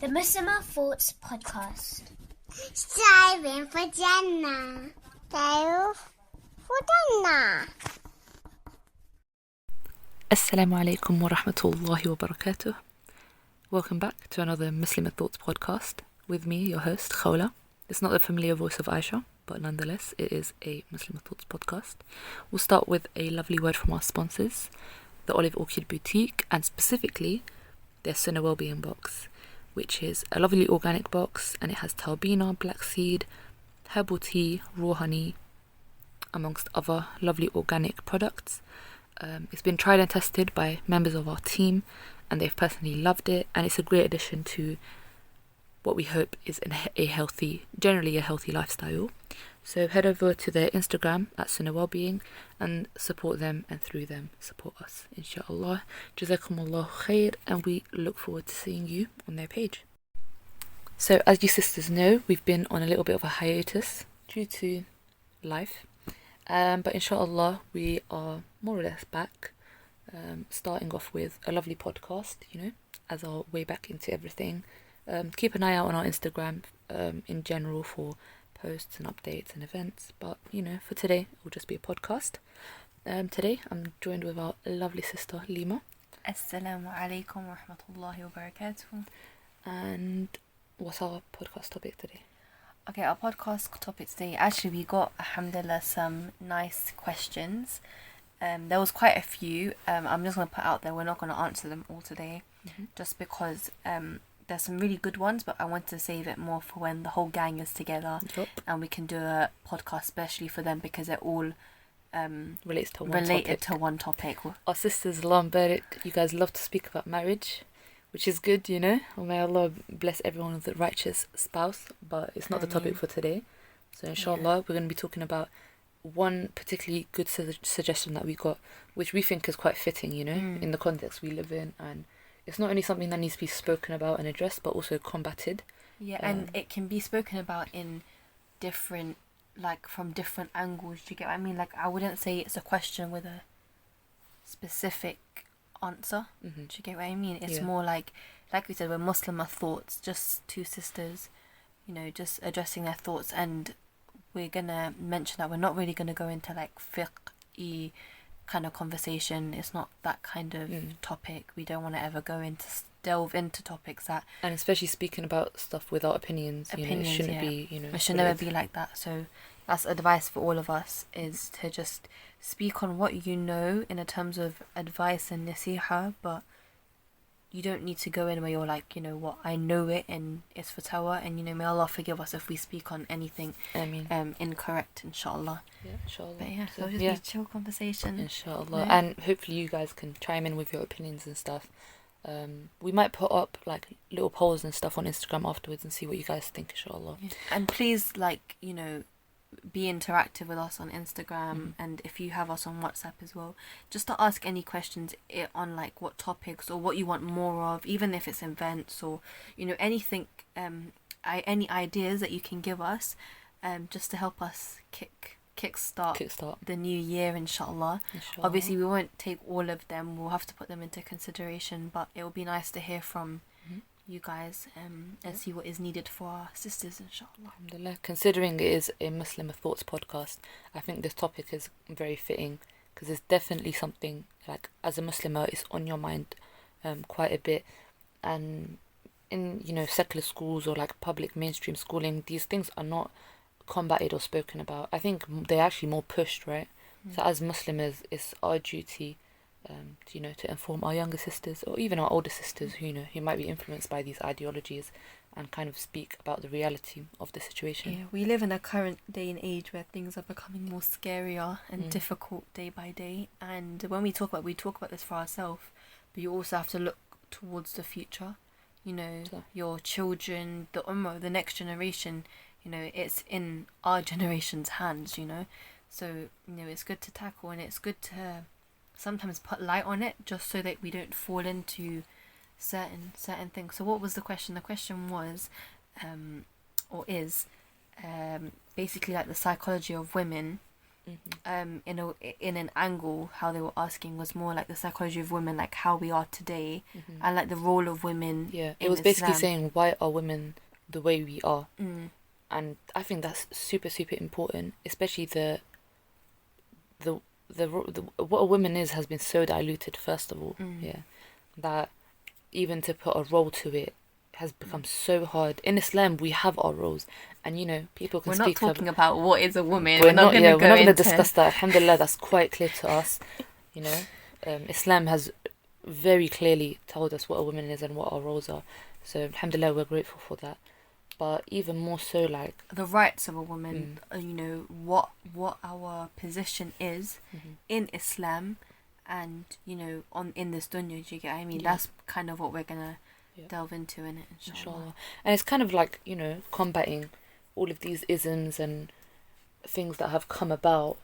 The Muslim Thoughts Podcast. Striving for Jannah. Striving for Jannah. Asalamu Alaikum Warahmatullahi Wabarakatuh. Welcome back to another Muslim Thoughts podcast with me, your host, Khawla. It's not the familiar voice of Aisha, but nonetheless, it is a Muslim Thoughts podcast. We'll start with a lovely word from our sponsors, the Orchid Boutique, and specifically their Sunnah Wellbeing box, which is a lovely organic box, and it has talbina, black seed, herbal tea, raw honey, amongst other lovely organic products. It's been tried and tested by members of our team, and they've personally loved it, and it's a great addition to what we hope is generally a healthy lifestyle. So head over to their Instagram at Sunnah Wellbeing and support them, and through them support us, inshaAllah. Jazakumullah khair, and we look forward to seeing you on their page. So as you sisters know, we've been on a little bit of a hiatus due to life, but inshaAllah we are more or less back, starting off with a lovely podcast, as our way back into everything. Keep an eye out on our Instagram in general for posts and updates and events, but for today it will just be a podcast. Today I'm joined with our lovely sister Lima. Asalamu Alaikum Rahmatullahi wa Barakatuh. And what's our podcast topic today? Okay, our podcast topic today, actually we got, alhamdulillah, some nice questions. There was quite a few. I'm just going to put out there, we're not going to answer them all today, just because there's some really good ones, but I want to save it more for when the whole gang is together. Yep. And we can do a podcast especially for them, because they're all related to one topic. Our sisters, Allah Barik, you guys love to speak about marriage, which is good, May Allah bless everyone with a righteous spouse, but it's not the topic for today. So inshallah, we're going to be talking about one particularly good suggestion that we got, which we think is quite fitting, in the context we live in, and it's not only something that needs to be spoken about and addressed, but also combated. Yeah, and it can be spoken about in different, from different angles. Do you get what I mean? I wouldn't say it's a question with a specific answer. Do you get what I mean? It's more like we said, we're Muslim thoughts, just two sisters, just addressing their thoughts, and we're gonna mention that we're not really gonna go into fiqh-y kind of conversation. It's not that kind of topic. We don't want to ever delve into topics that, and especially speaking about stuff without opinions, it shouldn't be, it should never be like that. So that's advice for all of us, is to just speak on what you know in terms of advice and nasiha, but you don't need to go in where you're what, I know it and it's fatwa, and may Allah forgive us if we speak on anything incorrect, inshaAllah. Yeah, inshaAllah. But yeah, so it'll just be a chill conversation, inshaAllah. And hopefully you guys can chime in with your opinions and stuff. We might put up little polls and stuff on Instagram afterwards and see what you guys think, inshaAllah. Yeah. And please be interactive with us on Instagram, and if you have us on WhatsApp as well, just to ask any questions on what topics or what you want more of, even if it's events or anything, any ideas that you can give us, just to help us kickstart the new year, inshallah. Obviously we won't take all of them, we'll have to put them into consideration, but it will be nice to hear from you guys and see what is needed for our sisters, inshallah. Alhamdulillah. Considering it is a Muslim Thoughts podcast, I think this topic is very fitting, because it's definitely something as a Muslimah it's on your mind quite a bit, and in secular schools or public mainstream schooling, these things are not combated or spoken about. I think they're actually more pushed, right? So as Muslims, it's our duty to inform our younger sisters, or even our older sisters who might be influenced by these ideologies, and kind of speak about the reality of the situation. Yeah, we live in a current day and age where things are becoming more scarier and difficult day by day, and when we talk about this for ourselves, but you also have to look towards the future, your children, the ummah, the next generation, it's in our generation's hands, so it's good to tackle, and it's good to sometimes put light on it, just so that we don't fall into certain things. So what was the question? The question was, or is, basically the psychology of women in an angle, how they were asking was more like the psychology of women, like how we are today, and like the role of women. Yeah, in it was basically Islam. saying why are women the way we are, and I think that's super important, especially the what a woman is has been so diluted. First of all, that even to put a role to it has become so hard. In Islam, we have our roles, and people can We're not speak. talking about what is a woman. We're not. Gonna We're not going to into... discuss that. Alhamdulillah, that's quite clear to us. Islam has very clearly told us what a woman is and what our roles are. So alhamdulillah, we're grateful for that. But even more so, like the rights of a woman, what our position is in Islam, and in this dunya. Do you get what I mean? That's kind of what we're gonna delve into in it, inshaAllah. And it's kind of like combating all of these isms and things that have come about.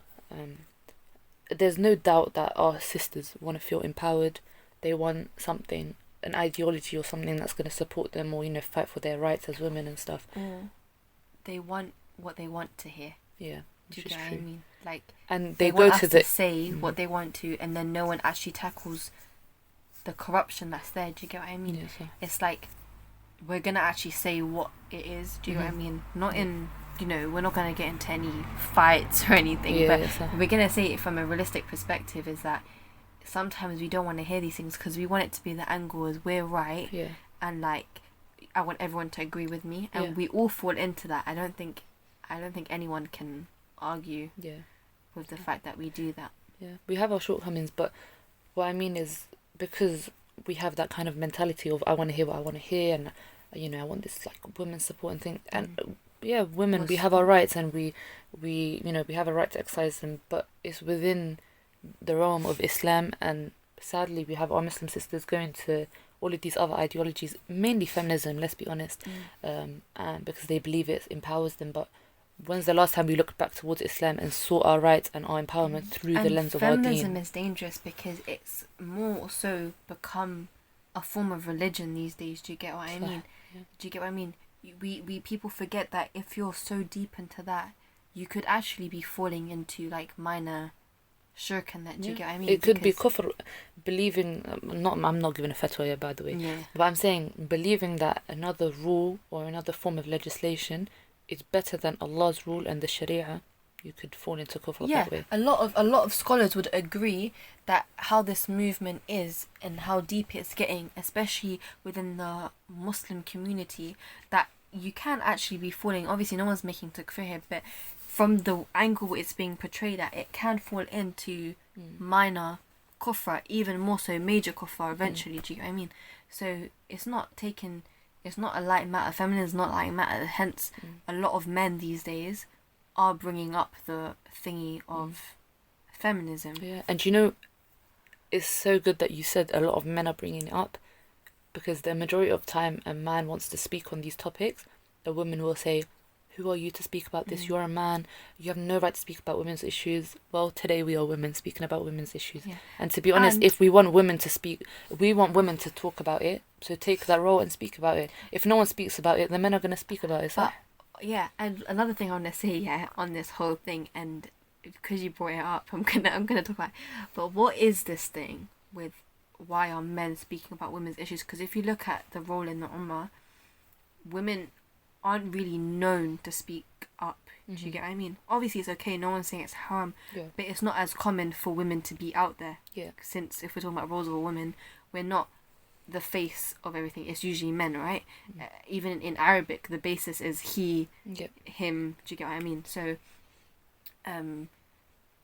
There's no doubt that our sisters want to feel empowered. They want something, an ideology or something that's going to support them, or fight for their rights as women and stuff. They want what they want to hear. Yeah, do you get what I mean? Like, and they want go us to say what they want to, and then no one actually tackles the corruption that's there. Do you get what I mean? Yes, it's like we're gonna actually say what it is. Do you get what I mean? Not in we're not gonna get into any fights or anything, but we're gonna say it from a realistic perspective. Is that sometimes we don't want to hear these things because we want it to be the angle as we're right, and like I want everyone to agree with me, and we all fall into that. I don't think anyone can argue with the fact that we do that. Yeah, we have our shortcomings, but what I mean is because we have that kind of mentality of I want to hear what I want to hear, and I want this like women's support and thing, and women, we have our rights, and we have a right to exercise them, but it's within the realm of Islam, and sadly we have our Muslim sisters going to all of these other ideologies, mainly feminism, let's be honest, and because they believe it empowers them. But when's the last time we looked back towards Islam and saw our rights and our empowerment through the lens of our deen? Feminism is dangerous because it's more so become a form of religion these days. Do you get what I mean? Do you get what I mean? We people forget that if you're so deep into that, you could actually be falling into like minor shirk and that. Do you get what I mean? It could be kufr, believing. I'm not giving a fatwa here, by the way. But I'm saying believing that another rule or another form of legislation is better than Allah's rule and the Sharia. You could fall into kufr that way. A lot of scholars would agree that how this movement is and how deep it's getting, especially within the Muslim community, that you can actually be falling. Obviously, no one's making takfir here, but from the angle it's being portrayed at, it can fall into minor kufr, even more so major kufr eventually. Do you get what I mean? So it's not a light matter. Feminism is not light matter. Hence, a lot of men these days are bringing up the thingy of feminism. Yeah, and it's so good that you said a lot of men are bringing it up, because the majority of time a man wants to speak on these topics, a woman will say, who are you to speak about this? You're a man. You have no right to speak about women's issues. Well, today we are women speaking about women's issues. Yeah. And to be honest, if we want women to speak, we want women to talk about it. So take that role and speak about it. If no one speaks about it, the men are going to speak about it. Yeah, and another thing I want to say on this whole thing, and because you brought it up, I'm gonna talk about it. But what is this thing with why are men speaking about women's issues? Because if you look at the role in the ummah, women aren't really known to speak up. Do you get what I mean? Obviously it's okay, no one's saying it's haram, but it's not as common for women to be out there. Since if we're talking about roles of a woman, we're not the face of everything. It's usually men, right? Even in Arabic, the basis is he, him. Do you get what I mean? So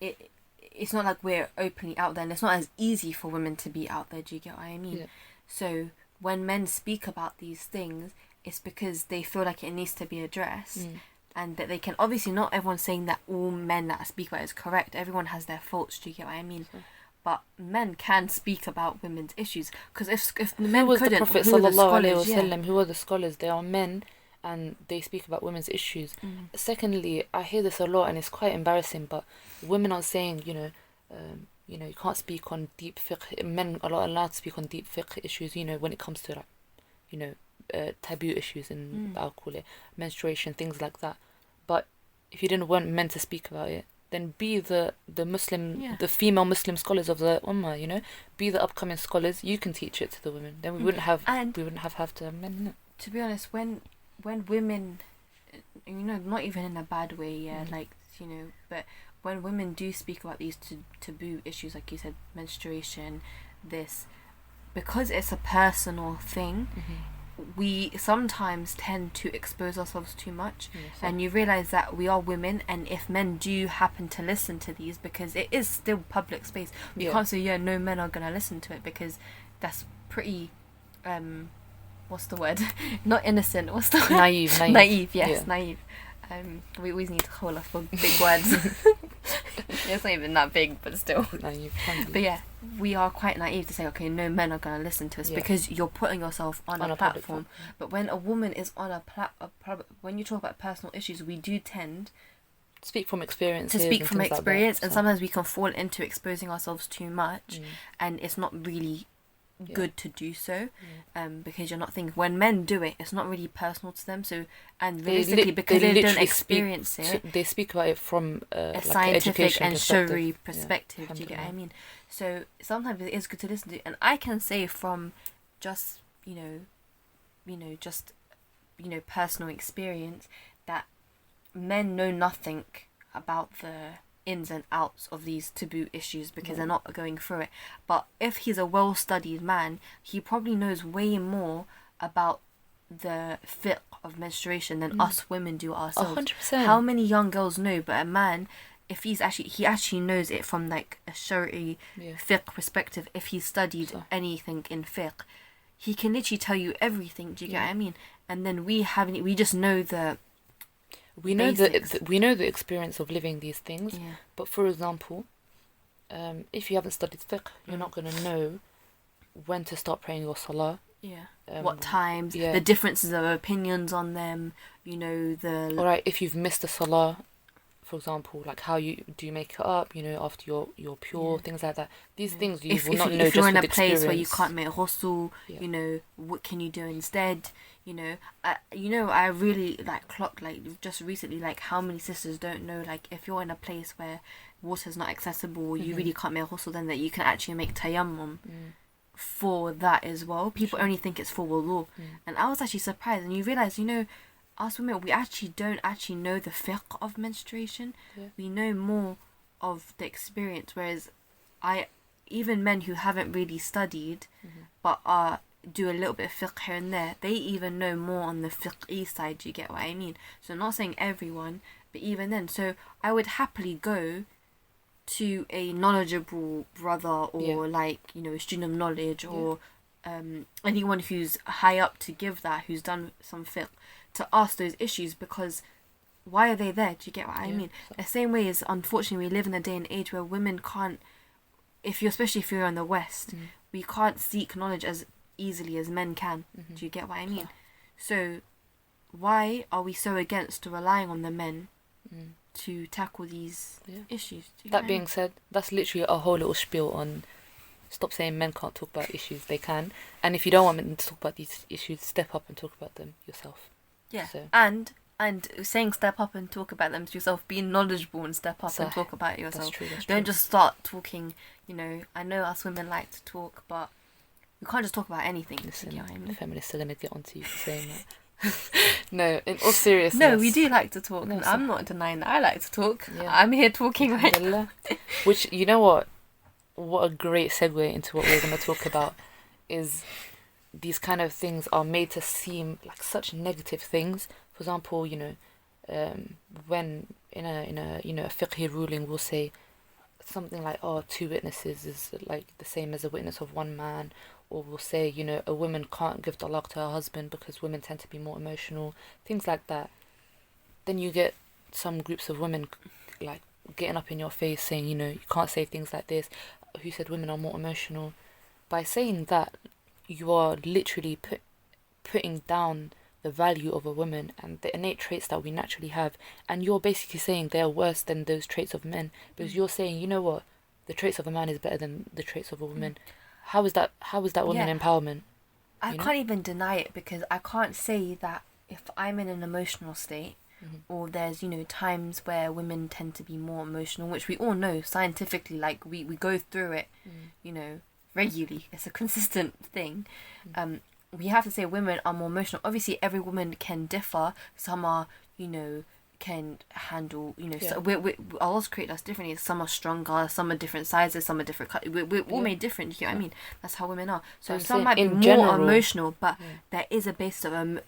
it's not like we're openly out there, and it's not as easy for women to be out there. Do you get what I mean? So when men speak about these things, it's because they feel like it needs to be addressed, and that they can. Obviously, not everyone's saying that all men that speak about it is correct. Everyone has their faults. Do you get what I mean? But men can speak about women's issues, because if men couldn't, the Prophet sallallahu alaihi wasallam? Who are the scholars? They are men, and they speak about women's issues. Secondly, I hear this a lot, and it's quite embarrassing. But women are saying, you can't speak on deep fiqh. Men are not allowed to speak on deep fiqh issues. When it comes to taboo issues, and I'll call it menstruation, things like that. But if you didn't want men to speak about it, then be the Muslim, Yeah. the female Muslim scholars of the Ummah, you know, be the upcoming scholars. You can teach it to the women. Then we wouldn't have to men. innit? To be honest, when women, you know, not even in a bad way, yeah, like, you know, but when women do speak about these taboo issues, like you said, menstruation, this, because it's a personal thing, we sometimes tend to expose ourselves too much. And you realize that we are women, and if men do happen to listen to these, because it is still public space, we can't say, yeah, no men are gonna listen to it, because that's pretty what's the word? Not innocent. What's the word? Naive. Naive, yes, Yeah. naive. We always need Khawla for big words. It's not even that big, but still. Naive. But yeah, we are quite naive to say, okay, no men are going to listen to us, because you're putting yourself on a platform. But when a woman is on when you talk about personal issues, we do tend Speak from experience. and So. sometimes we can fall into exposing ourselves too much, and it's not really good to do so, because you're not thinking. When men do it, it's not really personal to them, so, and realistically, because they don't experience it, they speak about it from a like scientific and perspective. shari perspective. Do you get what I mean? So sometimes it is good to listen to, and I can say from just personal experience that men know nothing about the ins and outs of these taboo issues, because they're not going through it. But if he's a well-studied man, he probably knows way more about the fiqh of menstruation than us women do ourselves. 100%. How many young girls know? But a man, if he actually knows it from like a shari fiqh perspective, if he studied anything in fiqh, he can literally tell you everything. Do you get what I mean? And then we just know the we know the experience of living these things. But for example, if you haven't studied fiqh, you're not going to know when to start praying your salah. What times, the differences of opinions on them, you know, alright, if you've missed a salah, for example, like how you make it up, you know, after you're pure, things like that. These things you will not know if just you're in with a place experience. where you can't make ghusl, you know, what can you do instead? You know, I really like clocked like just recently, like how many sisters don't know, like if you're in a place where water's not accessible, you really can't make ghusl, then that you can actually make tayammum for that as well. People only think it's for wudu, and I was actually surprised. And you realize, you know, us women, we actually don't actually know the fiqh of menstruation. We know more of the experience, whereas even men who haven't really studied but do a little bit of fiqh here and there, they even know more on the fiqh side. Do you get what I mean? So I'm not saying everyone, but even then, so I would happily go to a knowledgeable brother or like, you know, a student of knowledge or anyone who's high up to give that, who's done some fiqh, to ask those issues, because why are they there? Do you get what I mean? The same way as, unfortunately, we live in a day and age where women can't, especially if you're in the West, we can't seek knowledge as easily as men can. Do you get what I mean? So why are we so against relying on the men to tackle these issues? That being said, that's literally a whole little spiel on stop saying men can't talk about issues. They can. And if you don't want men to talk about these issues, step up and talk about them yourself. So. And saying step up and talk about them to yourself, being knowledgeable and step up and talk about it yourself. That's true. Don't just start talking, you know, I know us women like to talk, but we can't just talk about anything. Listen, you know what I mean? the feminists are going to get onto you for saying that. No, in all seriousness. No, we do like to talk. No, I'm not denying that. I like to talk. I'm here talking right now. Which, you know what? What a great segue into what we're going to talk about is these kind of things are made to seem like such negative things. For example, you know, when in a you know, a fiqhi ruling will say something like, oh, 2 witnesses is like the same as a witness of 1 man, or we'll say, you know, a woman can't give talaq to her husband because women tend to be more emotional, things like that. Then you get some groups of women like getting up in your face saying, you know, you can't say things like this. Who said women are more emotional? By saying that, you are literally putting down the value of a woman and the innate traits that we naturally have, and you're basically saying they're worse than those traits of men, because you're saying, you know what, the traits of a man is better than the traits of a woman. How is that women empowerment? I can't even deny it, because I can't say that if I'm in an emotional state or there's, you know, times where women tend to be more emotional, which we all know scientifically, like we go through it, you know, regularly. It's a consistent thing. We have to say women are more emotional. Obviously, every woman can differ. Some are, you know, can handle, you know, so Allah's created us differently. Some are stronger, some are different sizes, some are different we're all made different, you know what I mean? That's how women are. So some might be more general, emotional, but there is a base of an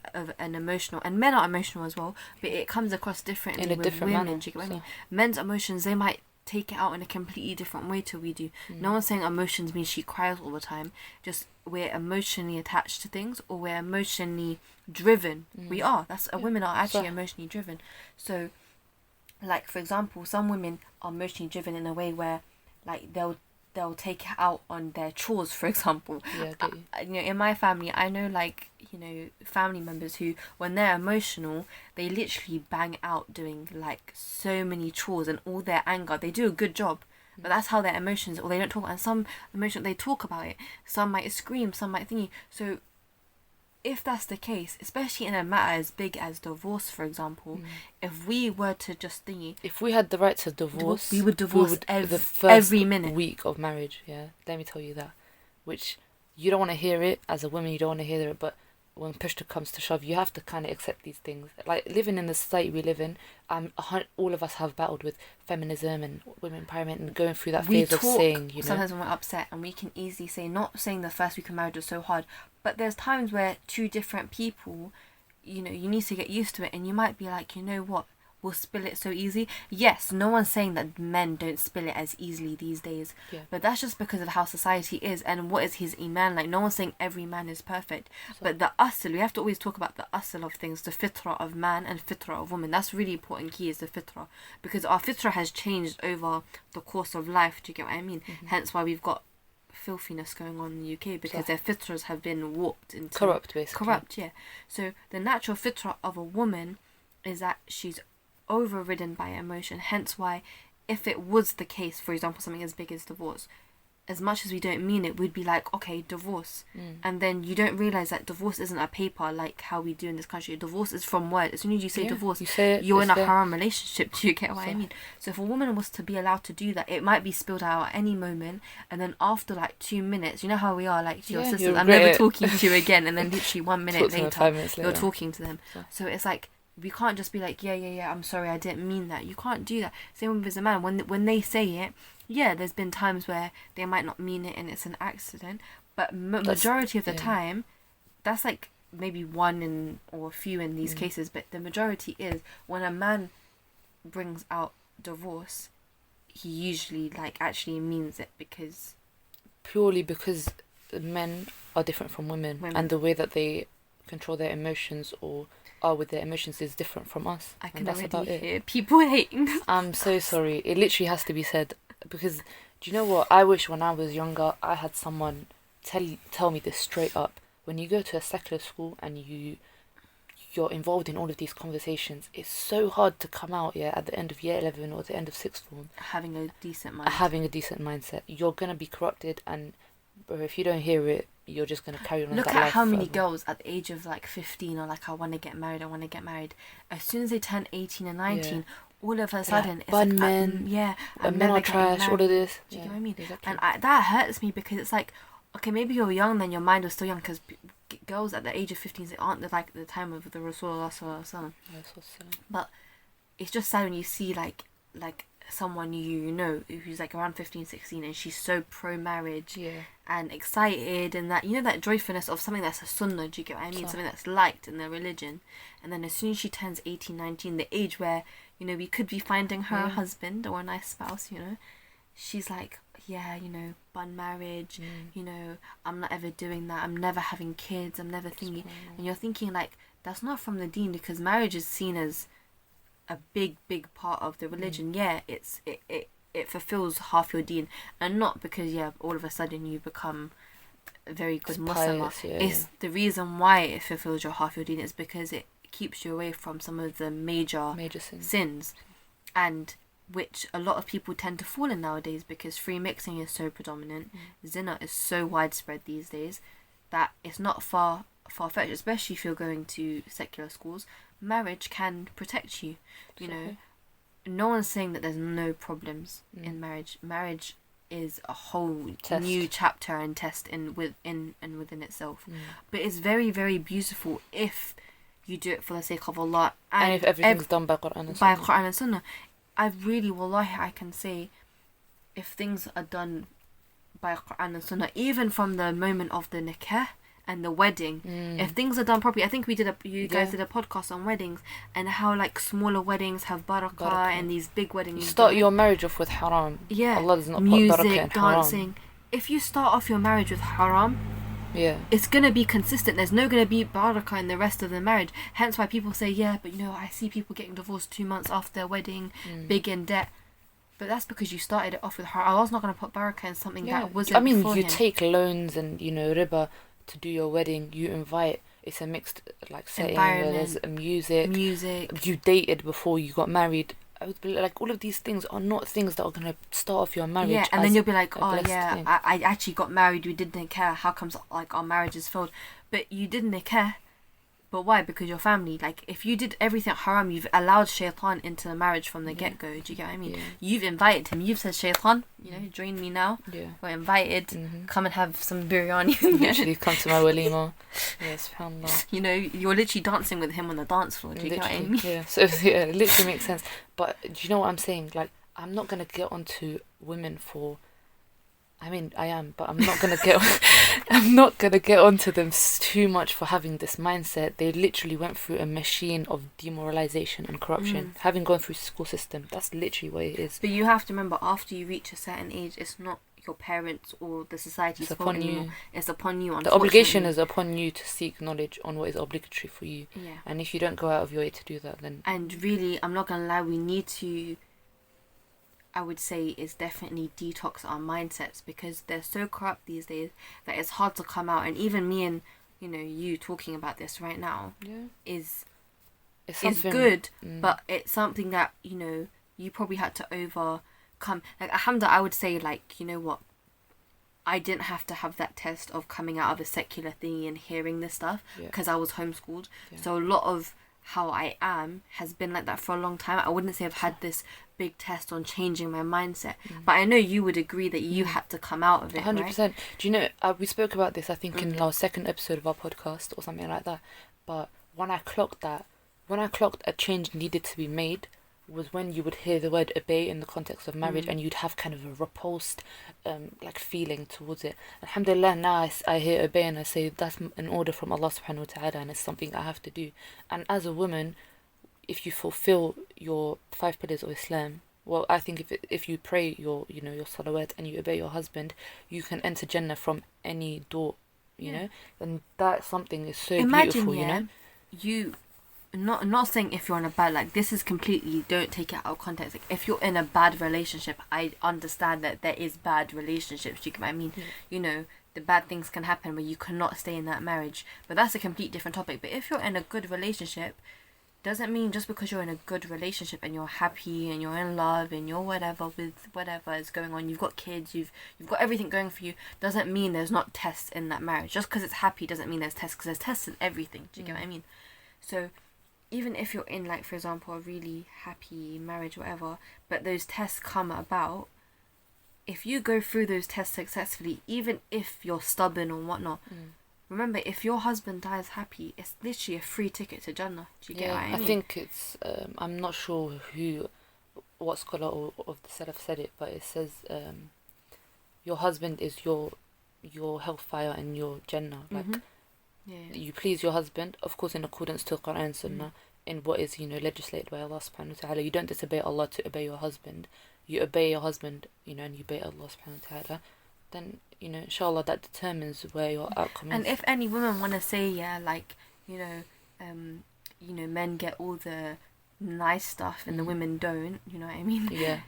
emotional, and men are emotional as well, but it comes across differently in a different women, manner. Do you know what I mean? Men's emotions, they might take it out in a completely different way to we do. No one's saying emotions means she cries all the time. Just we're emotionally attached to things, or we're emotionally driven. We are. Women are actually emotionally driven. So, like for example, some women are emotionally driven in a way where, like they'll take it out on their chores, for example. You know, in my family, I know, like, you know, family members who, when they're emotional, they literally bang out doing like so many chores, and all their anger, they do a good job, but that's how their emotions, or they don't talk. And some emotion, they talk about it. Some might scream, some might thingy. So if that's the case, especially in a matter as big as divorce, for example, if we were to just thingy, if we had the right to divorce, we would divorce every minute, week of marriage. Yeah, let me tell you that. Which you don't want to hear it as a woman. You don't want to hear it, but when push comes to shove, you have to kind of accept these things. Like living in the society we live in, all of us have battled with feminism and women empowerment and going through that phase of saying, you know. Sometimes when we're upset, and we can easily say, not saying the first week of marriage was so hard, but there's times where two different people, you know, you need to get used to it, and you might be like, you know what, we'll spill it so easy. Yes, no one's saying that men don't spill it as easily these days, but that's just because of how society is and what is his iman like. No one's saying every man is perfect, but the asl, we have to always talk about the asl of things, the fitrah of man and fitrah of woman. That's really important key, is the fitrah, because our fitrah has changed over the course of life. Do you get what I mean? Hence why we've got filthiness going on in the UK, because their fitrahs have been warped into corrupt, basically. Corrupt, yeah. So the natural fitrah of a woman is that she's overridden by emotion. Hence why, if it was the case, for example, something as big as divorce, as much as we don't mean it, we'd be like, okay, divorce, and then you don't realize that divorce isn't a paper like how we do in this country. Divorce is from word. As soon as you say divorce, you're in a haram relationship. Do you get what I mean? So if a woman was to be allowed to do that, it might be spilled out at any moment, and then after like 2 minutes, you know how we are, like to your sisters, I'm never talking to you again, and then literally 1 minute later you're talking to them. So it's like, we can't just be like, yeah, I'm sorry, I didn't mean that. You can't do that. Same with a man. When they say it, there's been times where they might not mean it and it's an accident, but majority of the time, that's like maybe one or a few in these cases, but the majority is when a man brings out divorce, he usually like actually means it, purely because men are different from women, and the way that they control their emotions or are with their emotions is different from us. I can already hear people hating. I'm so sorry. It literally has to be said, because do you know what? I wish when I was younger I had someone tell me this straight up. When you go to a secular school and you're involved in all of these conversations, it's so hard to come out at the end of year 11 or the end of sixth form having a decent mindset. You're gonna be corrupted, and if you don't hear it, you're just going to carry on. Look at how many girls at the age of like 15 are like, I want to get married. As soon as they turn 18 and 19, all of a sudden it's like, men are trash, all of this. Do you get what I mean? Exactly. And that hurts me, because it's like, okay, maybe you're young, then your mind was still young, because girls at the age of 15, they aren't like the time of the Rasulullah sallallahu alaihi wasallam. But it's just sad when you see like someone you know who's like around 15, 16, and she's so pro marriage and excited, and that, you know, that joyfulness of something that's a sunnah, do you get what I mean? Something that's liked in their religion. And then as soon as she turns 18, 19, the age where, you know, we could be finding her a husband or a nice spouse, you know, she's like, you know, bun marriage, you know, I'm not ever doing that, I'm never having kids, I'm never thinking. And you're thinking like, that's not from the deen, because marriage is seen as a big part of the religion. It fulfills half your deen, and not because all of a sudden you become a very good Muslim. It's the reason why it fulfills your half your deen is because it keeps you away from some of the major sins, and which a lot of people tend to fall in nowadays, because free mixing is so predominant. Zina is so widespread these days that it's not far far-fetched, especially if you're going to secular schools. Marriage can protect you. You know, no one's saying that there's no problems in marriage. Marriage is a whole new chapter and test within itself. But it's very, very beautiful if you do it for the sake of Allah, and if everything's done by Quran and Sunnah. I really, wallahi, I can say, if things are done by Quran and Sunnah, even from the moment of the nikah and the wedding, if things are done properly. I think you guys did a podcast on weddings and how like smaller weddings have barakah and these big weddings. You start your marriage off with haram. Yeah. Allah does not music, put barakah in dancing. haram. If you start off your marriage with haram, it's going to be consistent. There's no going to be barakah in the rest of the marriage. Hence why people say, yeah, but you know, I see people getting divorced 2 months after their wedding, big in debt. But that's because you started it off with haram. Allah's not going to put barakah in something that wasn't. I mean, beforehand. you take loans and, you know, riba to do your wedding. You invite. It's a mixed like setting where there's music. You dated before you got married. I would be like, all of these things are not things that are going to start off your marriage. Yeah, and then you'll be like, oh yeah, thing. I actually got married. We didn't care. How comes like our marriage is failed? But you didn't care. But why? Because your family. Like, if you did everything haram, you've allowed shaitan into the marriage from the get-go. Do you get what I mean? Yeah. You've invited him. You've said, shaitan, you know, join me now. Yeah. We're invited. Come and have some biryani. Literally come to my walima. Yes, subhanallah. You know, you're literally dancing with him on the dance floor. Do you get what I mean? Yeah. So yeah, it literally makes sense. But do you know what I'm saying? Like, I'm not gonna get onto women for. I mean, I am, but I'm not gonna get onto them too much for having this mindset. They literally went through a machine of demoralization and corruption. Having gone through school system, that's literally what it is. But you have to remember, after you reach a certain age, it's not your parents or the society's fault anymore. It's upon you. The obligation is upon you to seek knowledge on what is obligatory for you. Yeah. And if you don't go out of your way to do that, then. And really, I'm not gonna lie, we need to. I would say is definitely detox our mindsets, because they're so corrupt these days that it's hard to come out. And even me and, you know, you talking about this right now is good, but it's something that, you know, you probably had to overcome. Like, alhamdulillah, I would say, like, you know what, I didn't have to have that test of coming out of a secular thingy and hearing this stuff because I was homeschooled. So a lot of how I am has been like that for a long time. I wouldn't say I've had this big test on changing my mindset, but I know you would agree that you had to come out of it. 100%. Right? Do you know, we spoke about this, I think, in our second episode of our podcast or something like that. But when I clocked a change needed to be made, was when you would hear the word obey in the context of marriage, and you'd have kind of a repulsed like feeling towards it. Alhamdulillah, now I hear obey and I say that's an order from Allah subhanahu wa ta'ala, and it's something I have to do. And as a woman, if you fulfill your 5 pillars of Islam, well, I think if you pray your salawat and you obey your husband, you can enter Jannah from any door, you know, and that something is so beautiful, you know. You not saying if you're in a bad, like, this is completely, don't take it out of context. Like, if you're in a bad relationship, I understand that there is bad relationships. You can, I mean, you know, the bad things can happen where you cannot stay in that marriage, but that's a complete different topic. But if you're in a good relationship, doesn't mean just because you're in a good relationship and you're happy and you're in love and you're whatever with whatever is going on, you've got kids, you've got everything going for you, doesn't mean there's not tests in that marriage. Just because it's happy doesn't mean there's tests, because there's tests in everything. Do you get what I mean? So even if you're in, like, for example, a really happy marriage, whatever, but those tests come about, if you go through those tests successfully, even if you're stubborn or whatnot, remember, if your husband dies happy, it's literally a free ticket to Jannah. Do you get what I mean? I think it's, I'm not sure what scholar of the Salaf said it, but it says your husband is your hellfire and your Jannah. Like, you please your husband, of course, in accordance to Quran and Sunnah, in what is, you know, legislated by Allah subhanahu wa ta'ala. You don't disobey Allah to obey your husband. You obey your husband, you know, and you obey Allah subhanahu wa ta'ala. Then, you know, inshaAllah, that determines where your outcome is. And if any women want to say, like, you know, men get all the nice stuff and the women don't, you know what I mean? Yeah.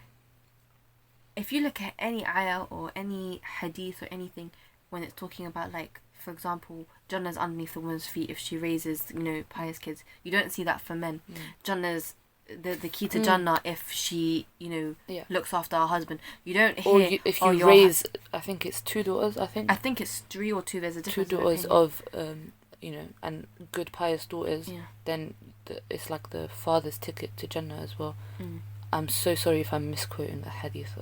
If you look at any ayah or any hadith or anything, when it's talking about, like, for example, Jannah's underneath the woman's feet if she raises, you know, pious kids. You don't see that for men. Jannah's the key to Jannah if she, you know, looks after her husband. You don't hear... Or if you raise, I think it's 2 daughters, I think. I think it's 3 or 2, there's a difference. 2 daughters of you know, and good pious daughters, Yeah. then it's like the father's ticket to Jannah as well. Mm. I'm so sorry if I'm misquoting the hadith.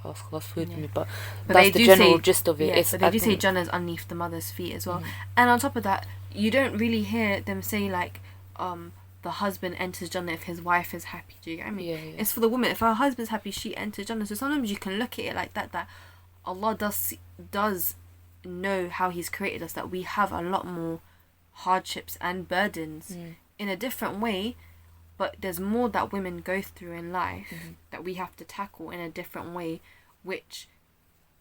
Ask Allah forgive Yeah. me, but But that's they the do general say- gist of it. Yeah, It's, but they I do say think- Jannah's underneath the mother's feet as well. Mhm. And on top of that, you don't really hear them say like, the husband enters Jannah if his wife is happy. Do you get what I mean? Yeah, yeah. It's for the woman. If her husband's happy, she enters Jannah. So sometimes you can look at it like that. That Allah does know how He's created us. That we have a lot more hardships and burdens in a different way, but there's more that women go through in life that we have to tackle in a different way, which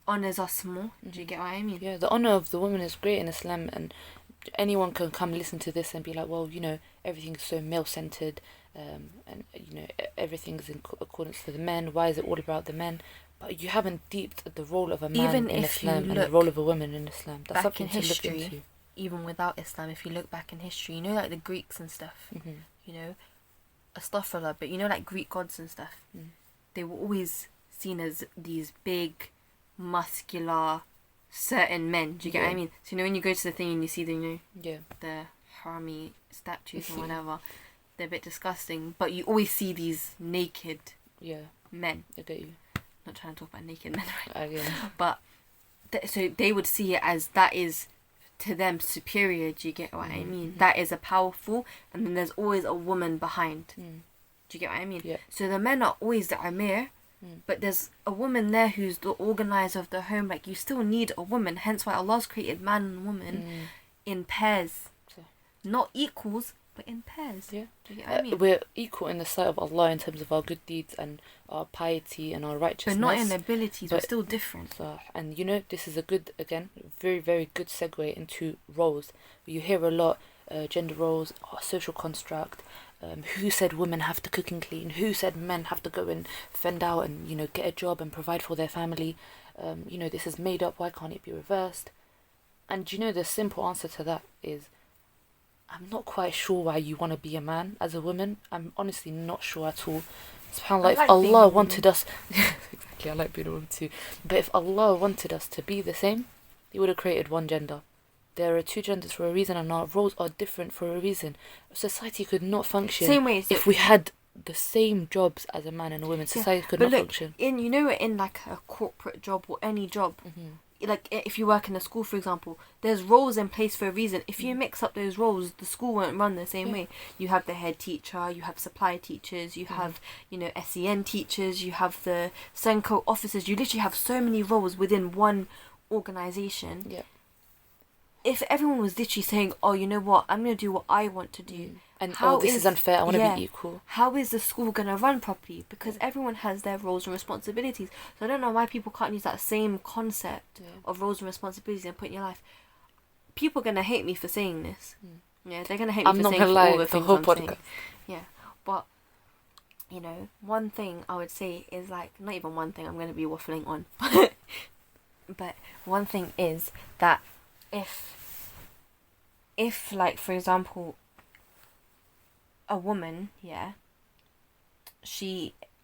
honors us more. Do you get what I mean? Yeah, the honor of the woman is great in Islam, and anyone can come listen to this and be like, well, you know, everything's so male-centered, and you know, everything's in accordance to the men. Why is it all about the men? But you haven't deeped the role of a man Even in if you Islam and the look role of a woman in Islam. That's back something in to look history, into. even without Islam, if you look back in history, you know, like the Greeks and stuff, you know, astaghfirullah, but you know, like Greek gods and stuff, they were always seen as these big, muscular, certain men. Do you get what I Yeah. mean? So, you know, when you go to the thing and you see the, you know, Yeah. the harami statues or whatever, they're a bit disgusting, but you always see these naked Yeah, men. I get you. Not trying to talk about naked men, right? Yeah. But so they would see it as that is to them superior. Do you get what I mean? That is a powerful, and then there's always a woman behind. Do you get what I mean? Yeah. So the men are always the Amir, but there's a woman there who's the organizer of the home. Like, you still need a woman. Hence why Allah's created man and woman in pairs, So- not equals, but in pairs. Yeah. Do you get what I mean? We're equal in the sight of Allah in terms of our good deeds and our piety and our righteousness. But not in abilities. We're but- still different. So, and you know, this is a good, again, very, very good segue into roles. You hear a lot, gender roles, social construct, who said women have to cook and clean, who said men have to go and fend out and, you know, get a job and provide for their family. You know, this is made up, why can't it be reversed? And you know, the simple answer to that is, I'm not quite sure why you want to be a man as a woman. I'm honestly not sure at all. SubhanAllah, if like being a Allah woman. wanted us... exactly, I like being a woman too. But if Allah wanted us to be the same, He would have created one gender. There are two genders for a reason, and our roles are different for a reason. Society could not function Same way. So if we had the same jobs as a man and a woman. Society could but not look, function. you know, in like a corporate job or any job, like if you work in a school, for example, there's roles in place for a reason. If you mix up those roles, the school won't run the same way. You have the head teacher, you have supply teachers, you have, you know, SEN teachers, you have the Senko officers. You literally have so many roles within one organization. Yeah. If everyone was literally saying, oh, you know what, I'm going to do what I want to do. And How this is unfair, I want to yeah, be equal. How is the school going to run properly? Because everyone has their roles and responsibilities. So I don't know why people can't use that same concept of roles and responsibilities and put in your life. People are going to hate me for saying this. Yeah, they're going to hate me I'm for not saying gonna all lie, the the things whole I'm podcast. saying. Yeah, but, you know, one thing I would say is like, not even one thing I'm going to be waffling on. But one thing is that if like, for example, a woman,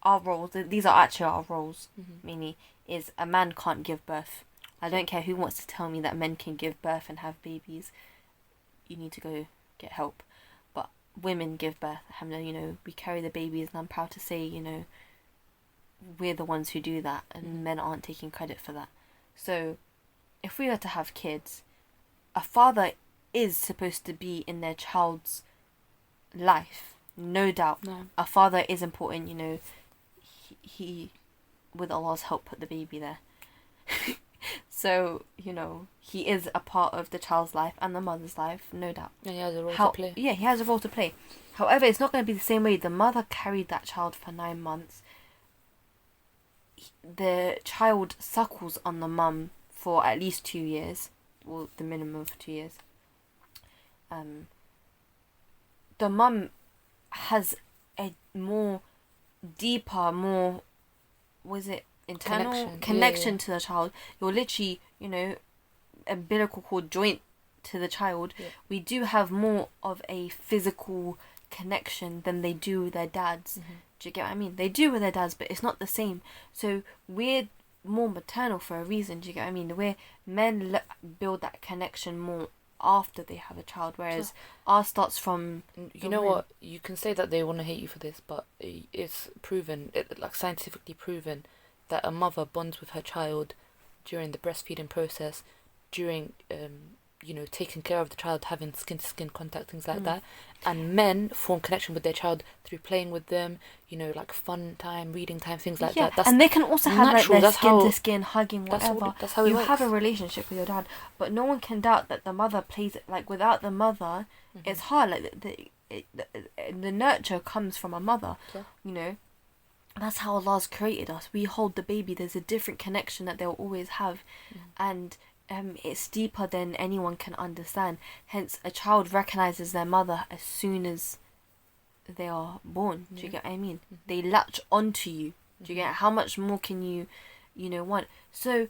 our roles, these are actually our roles, meaning is a man can't give birth. I don't care who wants to tell me that men can give birth and have babies. You need to go get help. But women give birth. Alhamdulillah, you know, we carry the babies, and I'm proud to say, you know, we're the ones who do that, and men aren't taking credit for that. So, if we were to have kids, a father is supposed to be in their child's life, no doubt. No. A father is important, you know. He with Allah's help, put the baby there. So, you know, he is a part of the child's life and the mother's life, no doubt. And he has a role to play. Yeah, he has a role to play. However, it's not going to be the same way. The mother carried that child for 9 months. The child suckles on the mum for at least 2 years, or the minimum for 2 years. The mum has a more deeper, more, was it internal connection to the child. You're literally, you know, umbilical cord joint to the child. We do have more of a physical connection than they do with their dads. Do you get what I mean? They do with their dads, but it's not the same. So we're more maternal for a reason. Do you get what I mean? Where men build that connection more after they have a child, whereas ours starts from you know what, you can say that they want to hate you for this, but it's proven, like scientifically proven, that a mother bonds with her child during the breastfeeding process, during taking care of the child, having skin to skin contact, things like that. And men form connection with their child through playing with them, like fun time, reading time, things like that. And they can also have natural. like their skin to skin, hugging, whatever. That's how it you works. have a relationship with your dad, but no one can doubt that the mother plays it. Like without the mother, it's hard. Like the nurture comes from a mother. Yeah. That's how Allah's created us. We hold the baby. There's a different connection that they'll always have, and it's deeper than anyone can understand. Hence, a child recognizes their mother as soon as they are born. Do you get what I mean? They latch onto you. Do you get how much more can you want? So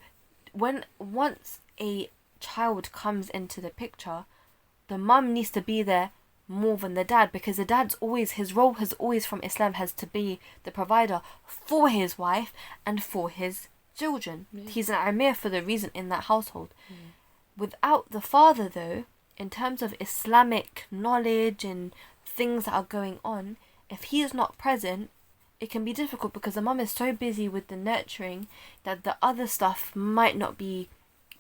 once a child comes into the picture, the mum needs to be there more than the dad, because the dad's always, his role has always from Islam has to be the provider for his wife and for his children. He's an amir for the reason in that household. Without the father, though, in terms of Islamic knowledge and things that are going on, if he is not present, it can be difficult, because the mum is so busy with the nurturing that the other stuff might not be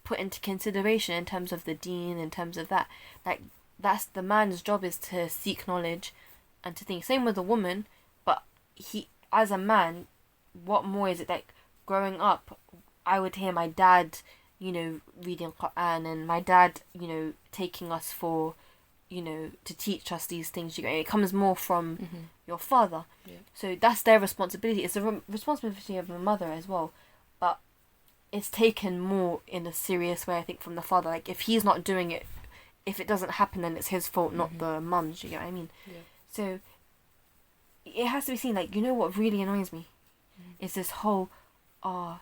put into consideration in terms of the deen, in terms of that. Like, that's the man's job, is to seek knowledge and to think. Same with the woman, but he, as a man, what more is it like? Growing up, I would hear my dad, reading Quran, and my dad, taking us for, to teach us these things. It comes more from your father. Yeah. So that's their responsibility. It's the responsibility of the mother as well, but it's taken more in a serious way, I think, from the father. Like, if he's not doing it, if it doesn't happen, then it's his fault, not the mum's. You get what I mean? Yeah. So it has to be seen. Like, what really annoys me is this whole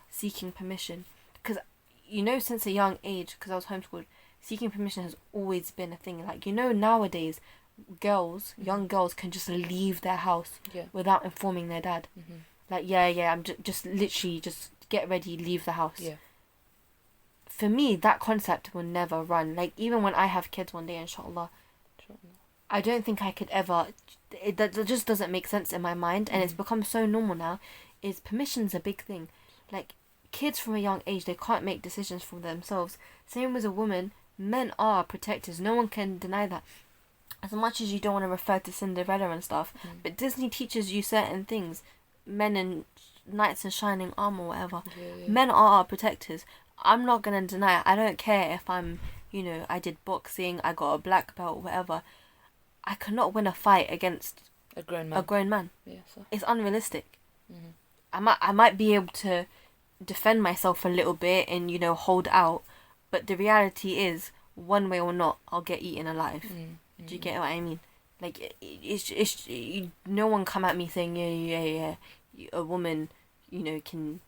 seeking permission, because since a young age, because I was homeschooled, seeking permission has always been a thing. Like, nowadays young girls can just leave their house without informing their dad. Like, I'm just literally just get ready, leave the house. For me, that concept will never run. Like, even when I have kids one day, inshaAllah, I don't think I could ever, that just doesn't make sense in my mind, and it's become so normal now. Is permission's a big thing. Like, kids from a young age, they can't make decisions for themselves. Same with a woman. Men are protectors. No one can deny that. As much as you don't want to refer to Cinderella and stuff, but Disney teaches you certain things. Men in knights in shining armor, whatever. Men are our protectors. I'm not gonna deny it. I don't care if I'm, I did boxing, I got a black belt, whatever. I cannot win a fight against a grown man. Yeah, so. It's unrealistic. I might be able to defend myself a little bit and hold out, but the reality is, one way or not, I'll get eaten alive. Do you get what I mean? Like, it's no one come at me saying yeah, a woman can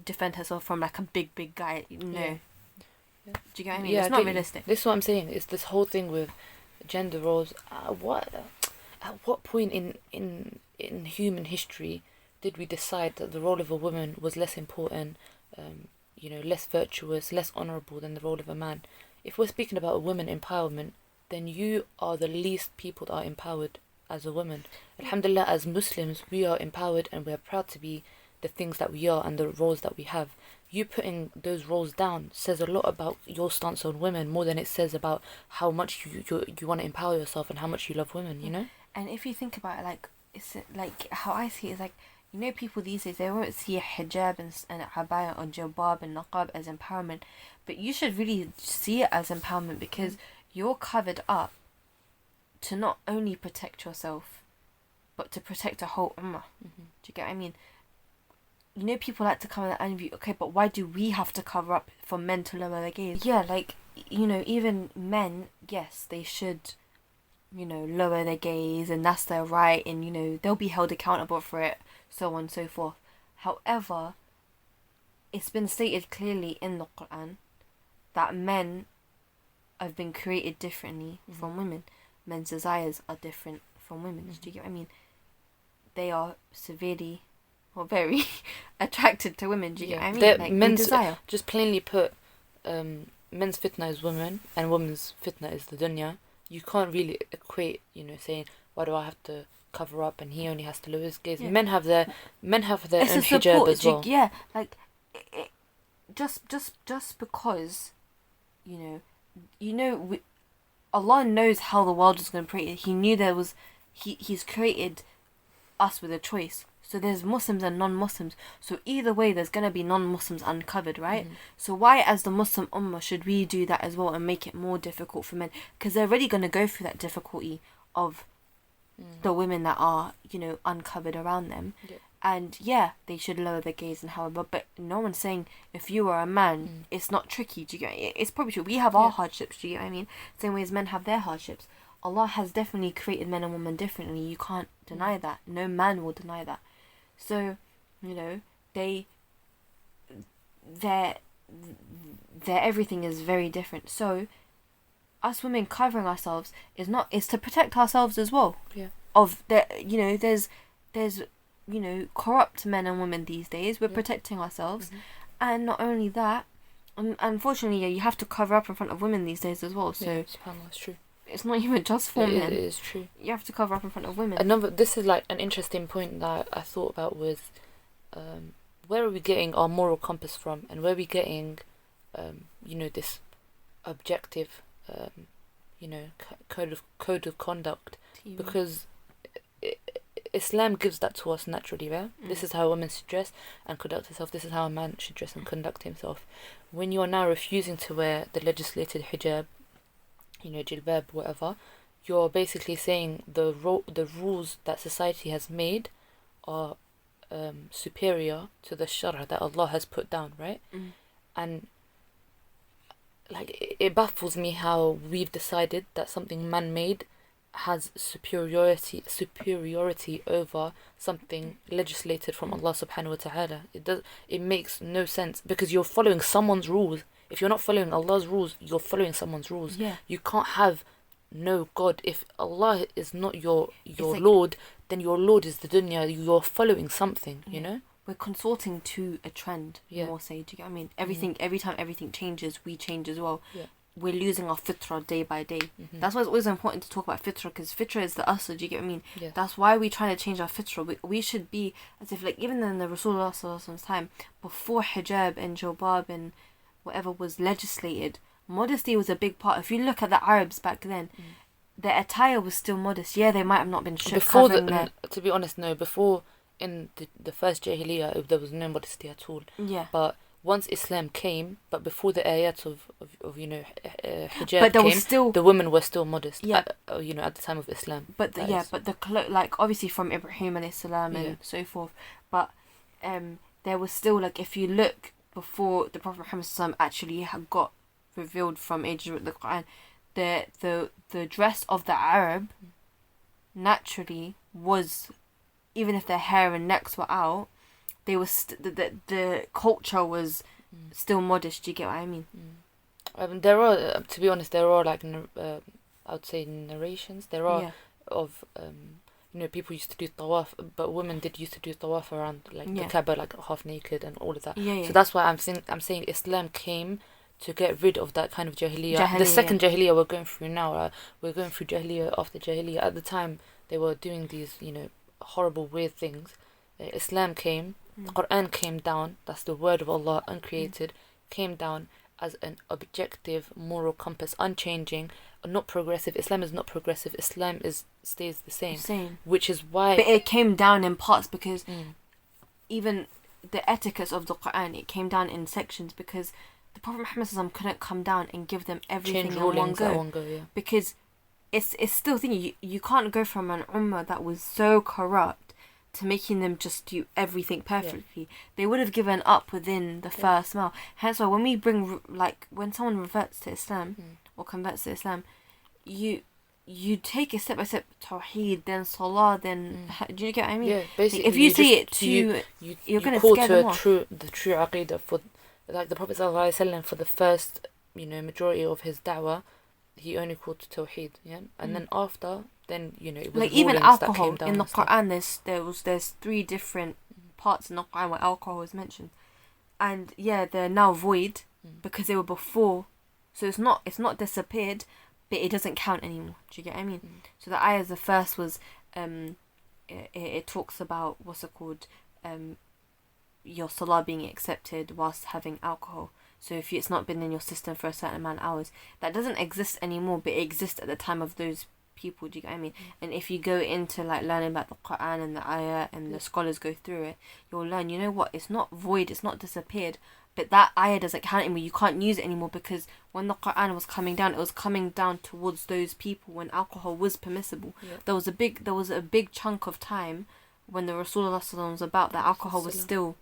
defend herself from like a big guy. No. Do you get what I mean? It's not realistic. This is what I'm saying. It's this whole thing with gender roles. At what point in human history did we decide that the role of a woman was less important, less virtuous, less honourable than the role of a man? If we're speaking about a woman empowerment, then you are the least people that are empowered as a woman. Alhamdulillah, as Muslims, we are empowered and we are proud to be the things that we are and the roles that we have. You putting those roles down says a lot about your stance on women, more than it says about how much you want to empower yourself and how much you love women, And if you think about it, like, it's like how I see it is like, people these days, they won't see hijab and abaya or jilbab and niqab as empowerment, but you should really see it as empowerment, because you're covered up to not only protect yourself, but to protect a whole ummah. Do you get what I mean? People like to come in and view, okay, but why do we have to cover up for men to lower their gaze? Yeah, like, even men, yes, they should, lower their gaze, and that's their right, and, they'll be held accountable for it, so on and so forth. However, it's been stated clearly in the Quran that men have been created differently from women. Men's desires are different from women's. Do you get what I mean? They are severely or very attracted to women. Do you get what I mean? Like, men's desire. Just plainly put, men's fitna is women and women's fitna is the dunya, you can't really equate, saying, why do I have to cover up and he only has to lower his gaze? Yeah. Men have their It's own a hijab support, as well. yeah, like just because Allah knows how the world is going to create it. He knew there was he's created us with a choice. So there's Muslims and non-Muslims. So either way, there's going to be non-Muslims uncovered, right? Mm-hmm. So why, as the Muslim Ummah, should we do that as well and make it more difficult for men? Because they're already going to go through that difficulty of the women that are, uncovered around them. Yeah. And yeah, they should lower their gaze and however, but no one's saying if you are a man, it's not tricky. Do you get it? It's probably true. We have our hardships. Do you get what I mean? Same way as men have their hardships. Allah has definitely created men and women differently. You can't deny that. No man will deny that. So, their everything is very different. So, us women covering ourselves is to protect ourselves as well. Yeah. Of there's corrupt men and women these days. We're protecting ourselves, and not only that, unfortunately, you have to cover up in front of women these days as well. So, SubhanAllah, it's true. It's not even just for men. It is true. You have to cover up in front of women. This is like an interesting point that I thought about was, where are we getting our moral compass from, and where are we getting, this objective, code of conduct, because Islam gives that to us naturally, right? This is how a woman should dress and conduct herself. This is how a man should dress and conduct himself. When you are now refusing to wear the legislated hijab, jilbab, whatever, you're basically saying the rules that society has made are superior to the shara that Allah has put down, right? And like it baffles me how we've decided that something man-made has superiority over something legislated from Allah subhanahu wa ta'ala. It makes no sense, because you're following someone's rules. If you're not following Allah's rules, you're following someone's rules. Yeah. You can't have no God. If Allah is not your like, Lord, then your Lord is the dunya. You're following something, We're consorting to a trend, more say. Do you get what I mean? Every time everything changes, we change as well. Yeah. We're losing our fitrah day by day. That's why it's always important to talk about fitrah, because fitrah is the asl. Do you get what I mean? Yeah. That's why we're trying to change our fitrah. We should be as if, like, even in the Rasulullah sallallahu alaihi wasallam's time, before hijab and jilbab and whatever was legislated, modesty was a big part. If you look at the Arabs back then, their attire was still modest. Yeah, they might have not been before covering their... To be honest, no. Before, in the first Jahiliyyah, there was no modesty at all. Yeah. But once Islam came, but before the ayat of hijab but there came, was still... the women were still modest. Yeah. At the time of Islam. But like obviously from Ibrahim alayhi salam and so forth. But there was still, like, if you look before the Prophet Muhammad sallam actually had got revealed from ages with the Quran, the dress of the Arab naturally was, even if their hair and necks were out, they were the culture was still modest. Do you get what I mean? There are, to be honest, there are like I would say narrations. There are of people used to do tawaf, but women used to do tawaf around the Kaaba, like half naked and all of that. So that's why I'm saying Islam came to get rid of that kind of jahiliyyah. The second jahiliyyah we're going through now, we're going through jahiliyyah after jahiliyyah. At the time, they were doing these, horrible, weird things. Islam came, the Quran came down, that's the word of Allah, uncreated, came down as an objective moral compass, unchanging, not progressive. Islam is not progressive. Islam stays the same. Which is why... But it came down in parts, because even the etiquettes of the Quran, it came down in sections, because the Prophet Muhammad sallam couldn't come down and give them everything in one go. Because it's still thinking, you can't go from an ummah that was so corrupt to making them just do everything perfectly. They would have given up within the first mile. Hence why when we bring, when someone reverts to Islam or converts to Islam, you take it step by step, tawheed, then salah, then do you get what I mean? Yeah, basically, if you say it too, you're going to scare them off. The true aqidah for, like, the Prophet sallallahu alaihi wasallam, for the first majority of his da'wah, he only called to tawheed, and then after, then it was like even alcohol in the Quran. There's 3 different parts in the Quran where alcohol is mentioned, and they're now void because they were before So it's not disappeared, but it doesn't count anymore. Do you get what I mean? So the ayah, the first was it talks about what's it called, your salah being accepted whilst having alcohol. So if it's not been in your system for a certain amount of hours, that doesn't exist anymore, but it exists at the time of those people. Do you get what I mean? And if you go into like learning about the Quran and the ayah, and the scholars go through it, you'll learn, you know what, it's not void, it's not disappeared, but that ayah doesn't count anymore. You can't use it anymore, because when the Quran was coming down, it was coming down towards those people when alcohol was permissible. There was a big chunk of time when the Rasulullah was about that alcohol was still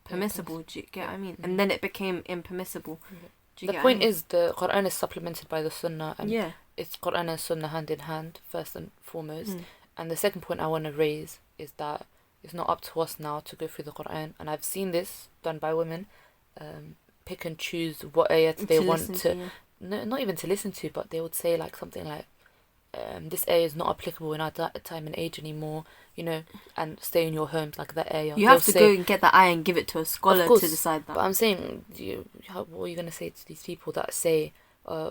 permissible. Do you get what I mean? And then it became impermissible. The point is, the Quran is supplemented by the Sunnah, and it's Quran and Sunnah hand in hand, first and foremost. And the second point I want to raise is that it's not up to us now to go through the Quran, and I've seen this done by women, pick and choose what ayat they want to no, not even to listen to, but they would say like something like, this ayah is not applicable in our time and age anymore, you know, and stay in your homes, like that ayah. You have to go and get the ayah and give it to a scholar to decide that. But I'm saying, what are you going to say to these people that say,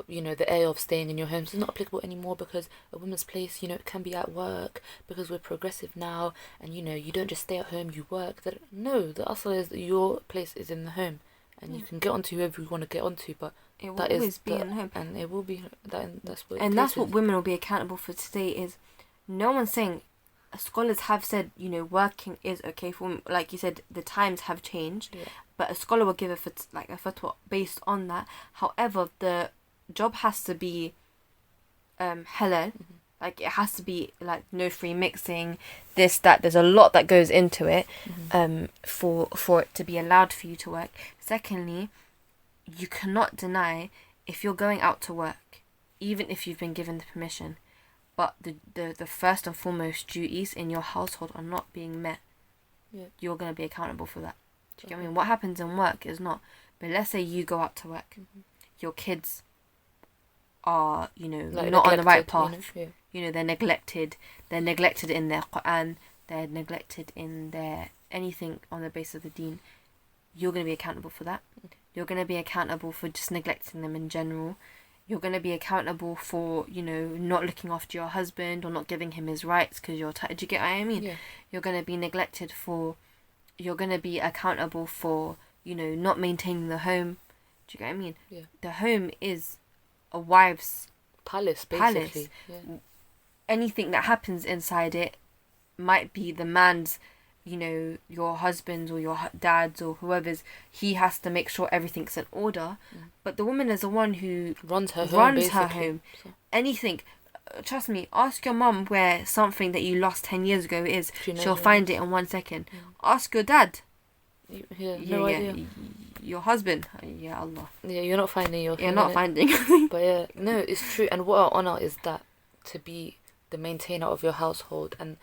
you know, the ayah of staying in your homes is not applicable anymore because a woman's place, you know, it can be at work because we're progressive now, and, you know, you don't just stay at home, you work. No, the asal is that your place is in the home, and you can get onto whoever you want to get onto, but it will always be in home, and it will be that's what. And that's what women will be accountable for today. Is no one's saying. Scholars have said, you know, working is okay for women. Like you said, the times have changed, but a scholar will give a fatwa based on that. However, the job has to be halal. Like, it has to be like no free mixing, this, that. There's a lot that goes into it for it to be allowed for you to work. Secondly, you cannot deny if you're going out to work, even if you've been given the permission, but the first and foremost duties in your household are not being met, you're going to be accountable for that. Do you get what I mean? What happens in work is not. But let's say you go out to work, your kids are, you know, like not on the right path. You know, they're neglected. They're neglected in their Quran. They're neglected in their anything on the basis of the deen. You're going to be accountable for that. You're going to be accountable for just neglecting them in general. You're going to be accountable for, you know, not looking after your husband or not giving him his rights because you're tired. Do you get what I mean? You're going to be neglected for... You're going to be accountable for, you know, not maintaining the home. Do you get what I mean? The home is a wife's palace, basically. Anything that happens inside it might be the man's, you know, your husband's or your dad's or whoever's. He has to make sure everything's in order, but the woman is the one who runs her home. So. Anything, trust me, ask your mum where something that you lost 10 years ago is. She'll find it in 1 second. Ask your dad. No idea. Your husband. Ya Allah. You're not finding your... You're not finding. But no, it's true. And what I honour is that to be the maintainer of your household. And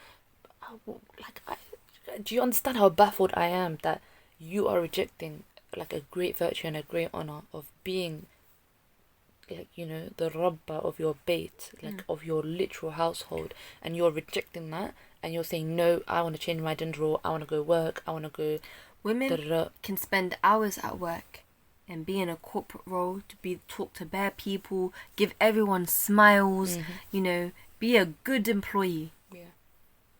do you understand how baffled I am that you are rejecting like a great virtue and a great honour of being, like, you know, the Rabba of your bait, like of your literal household, and you're rejecting that, and you're saying, no, I want to change my gender role, I want to go work, I want to go... Women can spend hours at work and be in a corporate role, talk to bare people, give everyone smiles, you know, be a good employee.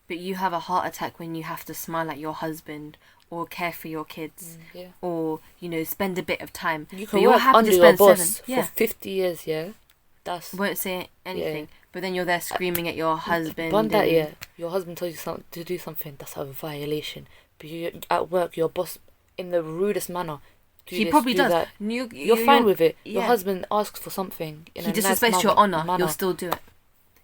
But you have a heart attack when you have to smile at your husband or care for your kids or, you know, spend a bit of time. You can work under your boss for 50 years, That's... Won't say anything. But then you're there screaming at your husband. Bond that, your husband tells you to do something, that's a violation. But you at work, your boss, in the rudest manner, he probably does. That. You're fine with it. Your husband asks for something. He disrespects your honour. You'll still do it.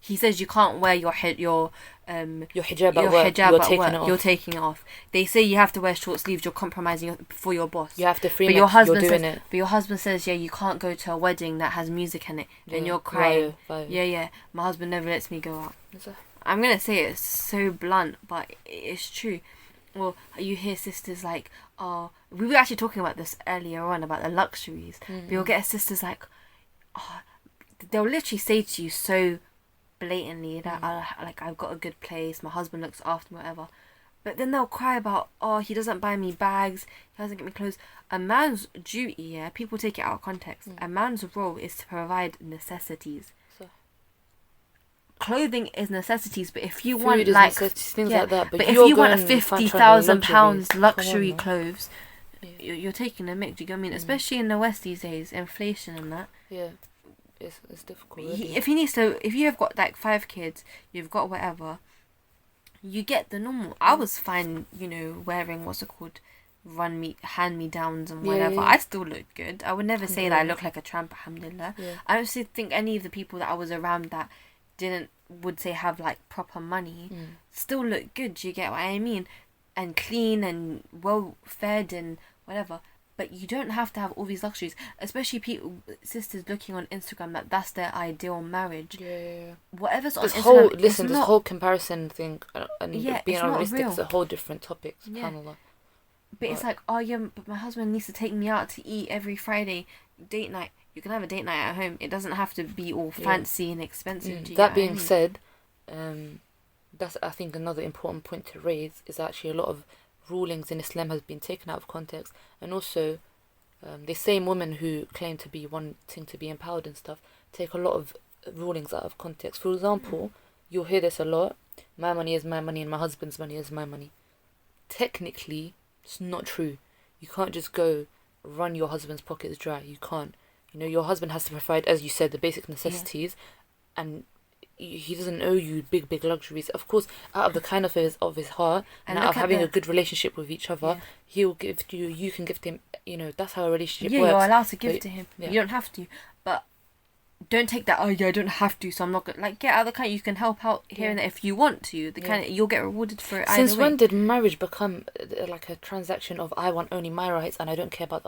He says you can't wear your hijab at work. You're taking it off. They say you have to wear short sleeves. You're compromising for your boss. You have to free. You're doing it. But your husband says, you can't go to a wedding that has music in it, and you're crying. My husband never lets me go out. I'm gonna say it's so blunt, but it's true. Well, you hear sisters like, oh, we were actually talking about this earlier on about the luxuries. But you'll get sisters like, oh, they'll literally say to you so blatantly that like, I've got a good place, my husband looks after me, whatever, But then they'll cry about, oh, he doesn't buy me bags, he doesn't get me clothes. A man's duty, yeah, people take it out of context. A man's role is to provide necessities. So, clothing is necessities, but if you food want is like things like that. But if you want a going and £50,000 luxuries, luxury come on, man. clothes, you're taking a mick. Do you get what I mean? Especially in the West these days, inflation and that. Yeah, it's difficult. Really. If you have got like 5 kids, you've got whatever, you get the normal. I was fine, wearing what's it called, hand me downs and whatever. I still look good. I would never say that I look like a tramp, alhamdulillah. I don't think any of the people that I was around that would say have like proper money still look good. Do you get what I mean? And clean and well fed and whatever. But you don't have to have all these luxuries, especially sisters looking on Instagram that's their ideal marriage. Whatever's on Instagram. This whole comparison thing and being unrealistic is a whole different topic. SubhanAllah. But it's like, oh yeah, but my husband needs to take me out to eat every Friday, date night. You can have a date night at home. It doesn't have to be all fancy and expensive. That being said, that's I think another important point to raise is actually a lot of rulings in Islam has been taken out of context, and also the same women who claim to be wanting to be empowered and stuff take a lot of rulings out of context. For example, you'll hear this a lot: my money is my money and my husband's money is my money. Technically, it's not true. You can't just go run your husband's pockets dry. You can't. Your husband has to provide, as you said, the basic necessities, and he doesn't owe you big luxuries. Of course, out of the kindness of his heart and out of having a good relationship with each other, he'll give you. You can give him. That's how a relationship works. Yeah, you're allowed to give to him. Yeah. You don't have to, but don't take that. Oh yeah, I don't have to, so I'm not gonna get out of the kind. You can help out here and there if you want to. You'll get rewarded for it. Since when did marriage become like a transaction of I want only my rights and I don't care about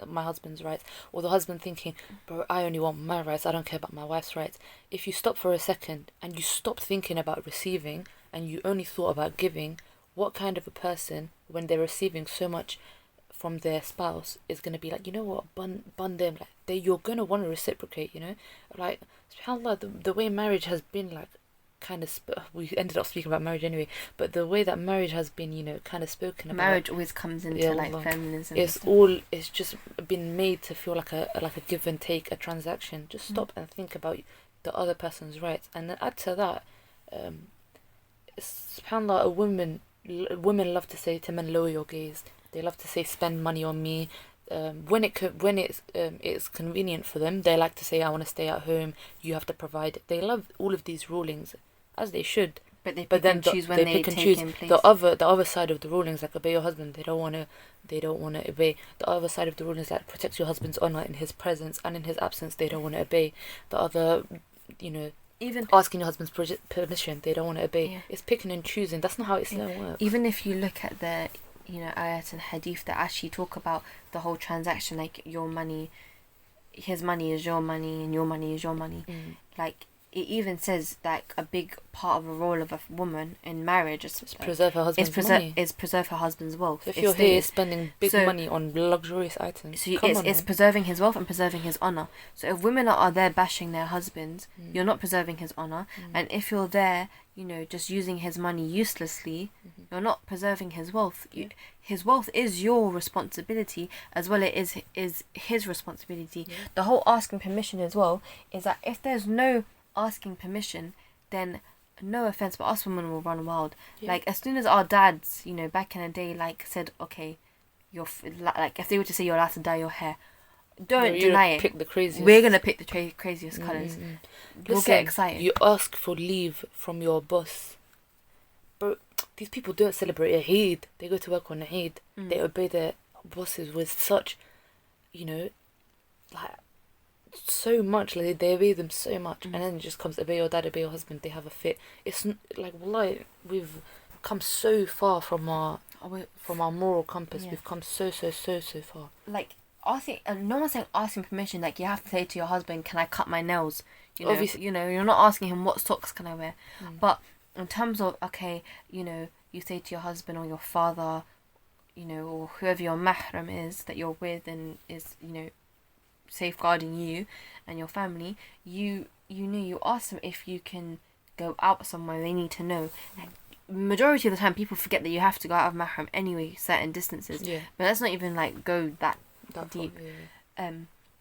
my husband's rights, or the husband thinking, bro, I only want my rights, I don't care about my wife's rights? If you stop for a second and you stopped thinking about receiving and you only thought about giving, what kind of a person, when they're receiving so much from their spouse, is going to be like, you know what, bun them, like you're going to want to reciprocate, like subhanAllah, the way marriage has been like kind of we ended up speaking about marriage anyway, but the way that marriage has been kind of spoken about, marriage always comes into like feminism. It's just been made to feel like a give and take, a transaction. Just stop and think about the other person's rights, and then add to that, subhanAllah, women love to say to men, lower your gaze. They love to say, spend money on me. When it's convenient for them, they like to say, I want to stay at home, you have to provide. They love all of these rulings, as they should. But they pick and choose when they take in place. The other side of the rulings, like obey your husband, they don't want to obey. The other side of the rulings, like protect your husband's honor in his presence and in his absence, they don't want to obey. The other, even asking your husband's permission, they don't want to obey. It's picking and choosing. That's not how Islam works. Even if you look at the ayat and hadith that actually talk about the whole transaction, like your money, his money is your money and your money is your money. Like it even says like a big part of the role of a woman in marriage is preserve her husband's money. Is preserve her husband's wealth. So if you're here spending big money on luxurious items, so it's preserving his wealth and preserving his honor. So if women are there bashing their husbands, you're not preserving his honor. And if you're there, just using his money uselessly, you're not preserving his wealth. His wealth is your responsibility as well. It is his responsibility. The whole asking permission as well is that if there's no asking permission, then no offense, but us women will run wild. Like as soon as our dads, back in the day, like said, okay, you're like if they were to say you're allowed to dye your hair, don't deny it. Pick the craziest. We're gonna pick the craziest colours. We'll get excited. You ask for leave from your boss, bro. These people don't celebrate Eid. They go to work on Eid. They obey their bosses with such, like so much. Like they obey them so much, and then it just comes obey your dad, obey your husband. They have a fit. It's like wallahi, we've come so far from our moral compass. We've come so far. Like no one's saying asking permission. Like you have to say to your husband, "Can I cut my nails?" Obviously, you're not asking him what socks can I wear. But in terms of you say to your husband or your father, or whoever your mahram is that you're with and is safeguarding you and your family, you ask them if you can go out somewhere. They need to know. majority of the time people forget that you have to go out of mahram anyway, certain distances. Yeah. But let's not even like go that deep.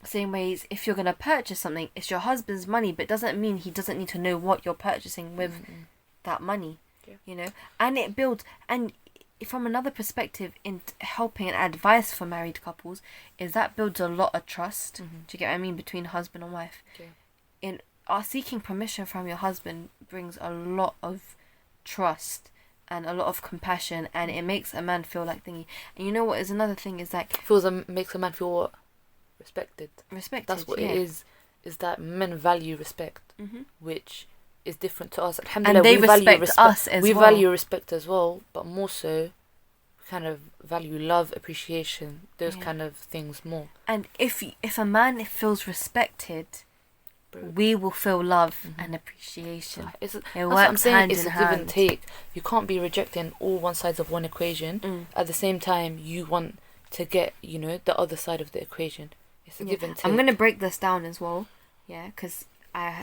Same ways, if you're gonna purchase something, it's your husband's money, but doesn't mean he doesn't need to know what you're purchasing with that money. Yeah. You know, and it builds. And from another perspective, in helping and advice for married couples, is that builds a lot of trust. Do you get what I mean, between husband and wife? Yeah. In seeking permission from your husband brings a lot of trust and a lot of compassion, and it makes a man feel like thingy. And you know what is another thing is like makes a man feel what? Respected. That's what it is that men value respect, which is different to us. And they respect us as well. We value respect as well, but more so kind of value love, appreciation, those kind of things more. And if a man feels respected, we will feel love and appreciation. That's what It works I'm saying. hand It's in a give hand. and take. You can't be rejecting all one sides of one equation. At the same time, you want to get, the other side of the equation. It's a give and take. I'm going to break this down as well, because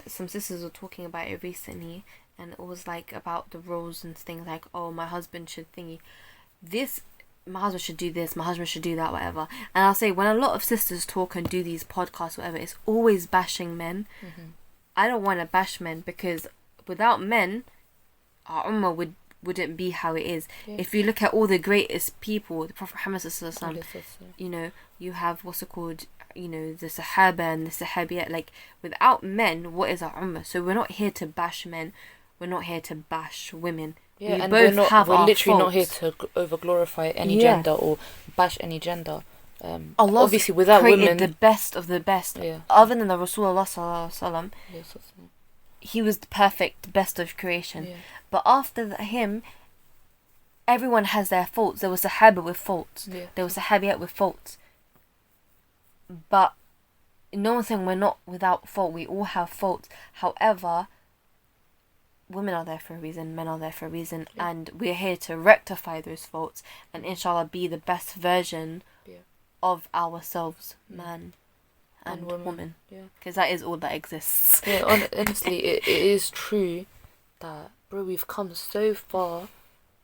some sisters were talking about it recently, and it was like about the roles and things like, oh, my husband should thingy. My husband should do this, my husband should do that, whatever. And I'll say, when a lot of sisters talk and do these podcasts, whatever, it's always bashing men. I don't want to bash men, because without men, our ummah wouldn't be how it is. Yeah. If you look at all the greatest people, the Prophet Muhammad sallallahu, you have what's it called, the Sahaba and the Sahabiyat. Like, without men, what is our ummah? So we're not here to bash men, we're not here to bash women. Yeah, we and both we're literally faults. not here to over glorify any gender or bash any gender. Allah obviously without created women, the best of the best. Yeah. Other than the Rasulullah sallallahu alaihi wasallam, he was the perfect best of creation. Yeah. But after him, everyone has their faults. There was Sahaba with faults. Yeah. There was Sahabiyat with faults. But no one's saying we're not without fault. We all have faults. However, women are there for a reason, men are there for a reason, and we're here to rectify those faults and inshallah be the best version of ourselves, man and woman. Because that is all that exists. Yeah, honestly, it is true that, bro, we've come so far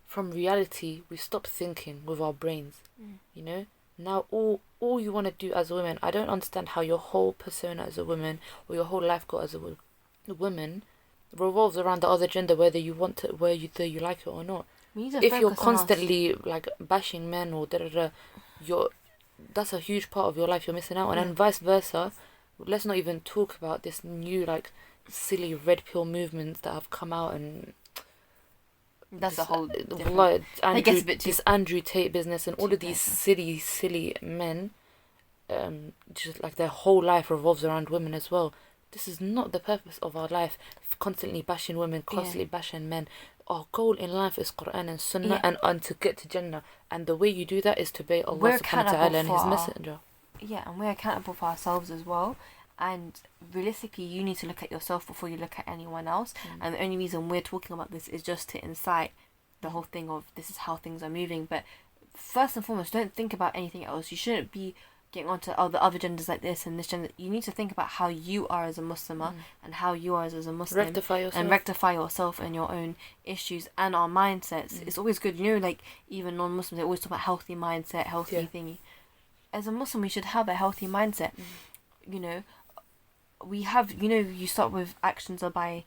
from reality. We stopped thinking with our brains. Now all you want to do as a woman, I don't understand how your whole persona as a woman or your whole life goal as a woman revolves around the other gender, whether you like it or not. If you're constantly like bashing men or that's a huge part of your life you're missing out on. And vice versa. Let's not even talk about this new like silly red pill movements that have come out, and that's a whole this Andrew Tate business and all of these silly men, just like their whole life revolves around women as well. This is not the purpose of our life, constantly bashing women, constantly bashing men. Our goal in life is Quran and Sunnah and to get to Jannah. And the way you do that is to obey Allah subhanahu wa ta'ala and His Messenger. Yeah, and we're accountable for ourselves as well. And realistically, you need to look at yourself before you look at anyone else. And the only reason we're talking about this is just to incite the whole thing of this is how things are moving. But first and foremost, don't think about anything else. You shouldn't be getting onto the other genders like this and this gender. You need to think about how you are as a Muslimah and how you are as a Muslim. Rectify yourself and your own issues and our mindsets. It's always good, like even non-Muslims, they always talk about healthy mindset, healthy thingy. As a Muslim, we should have a healthy mindset. We have, you start with actions are by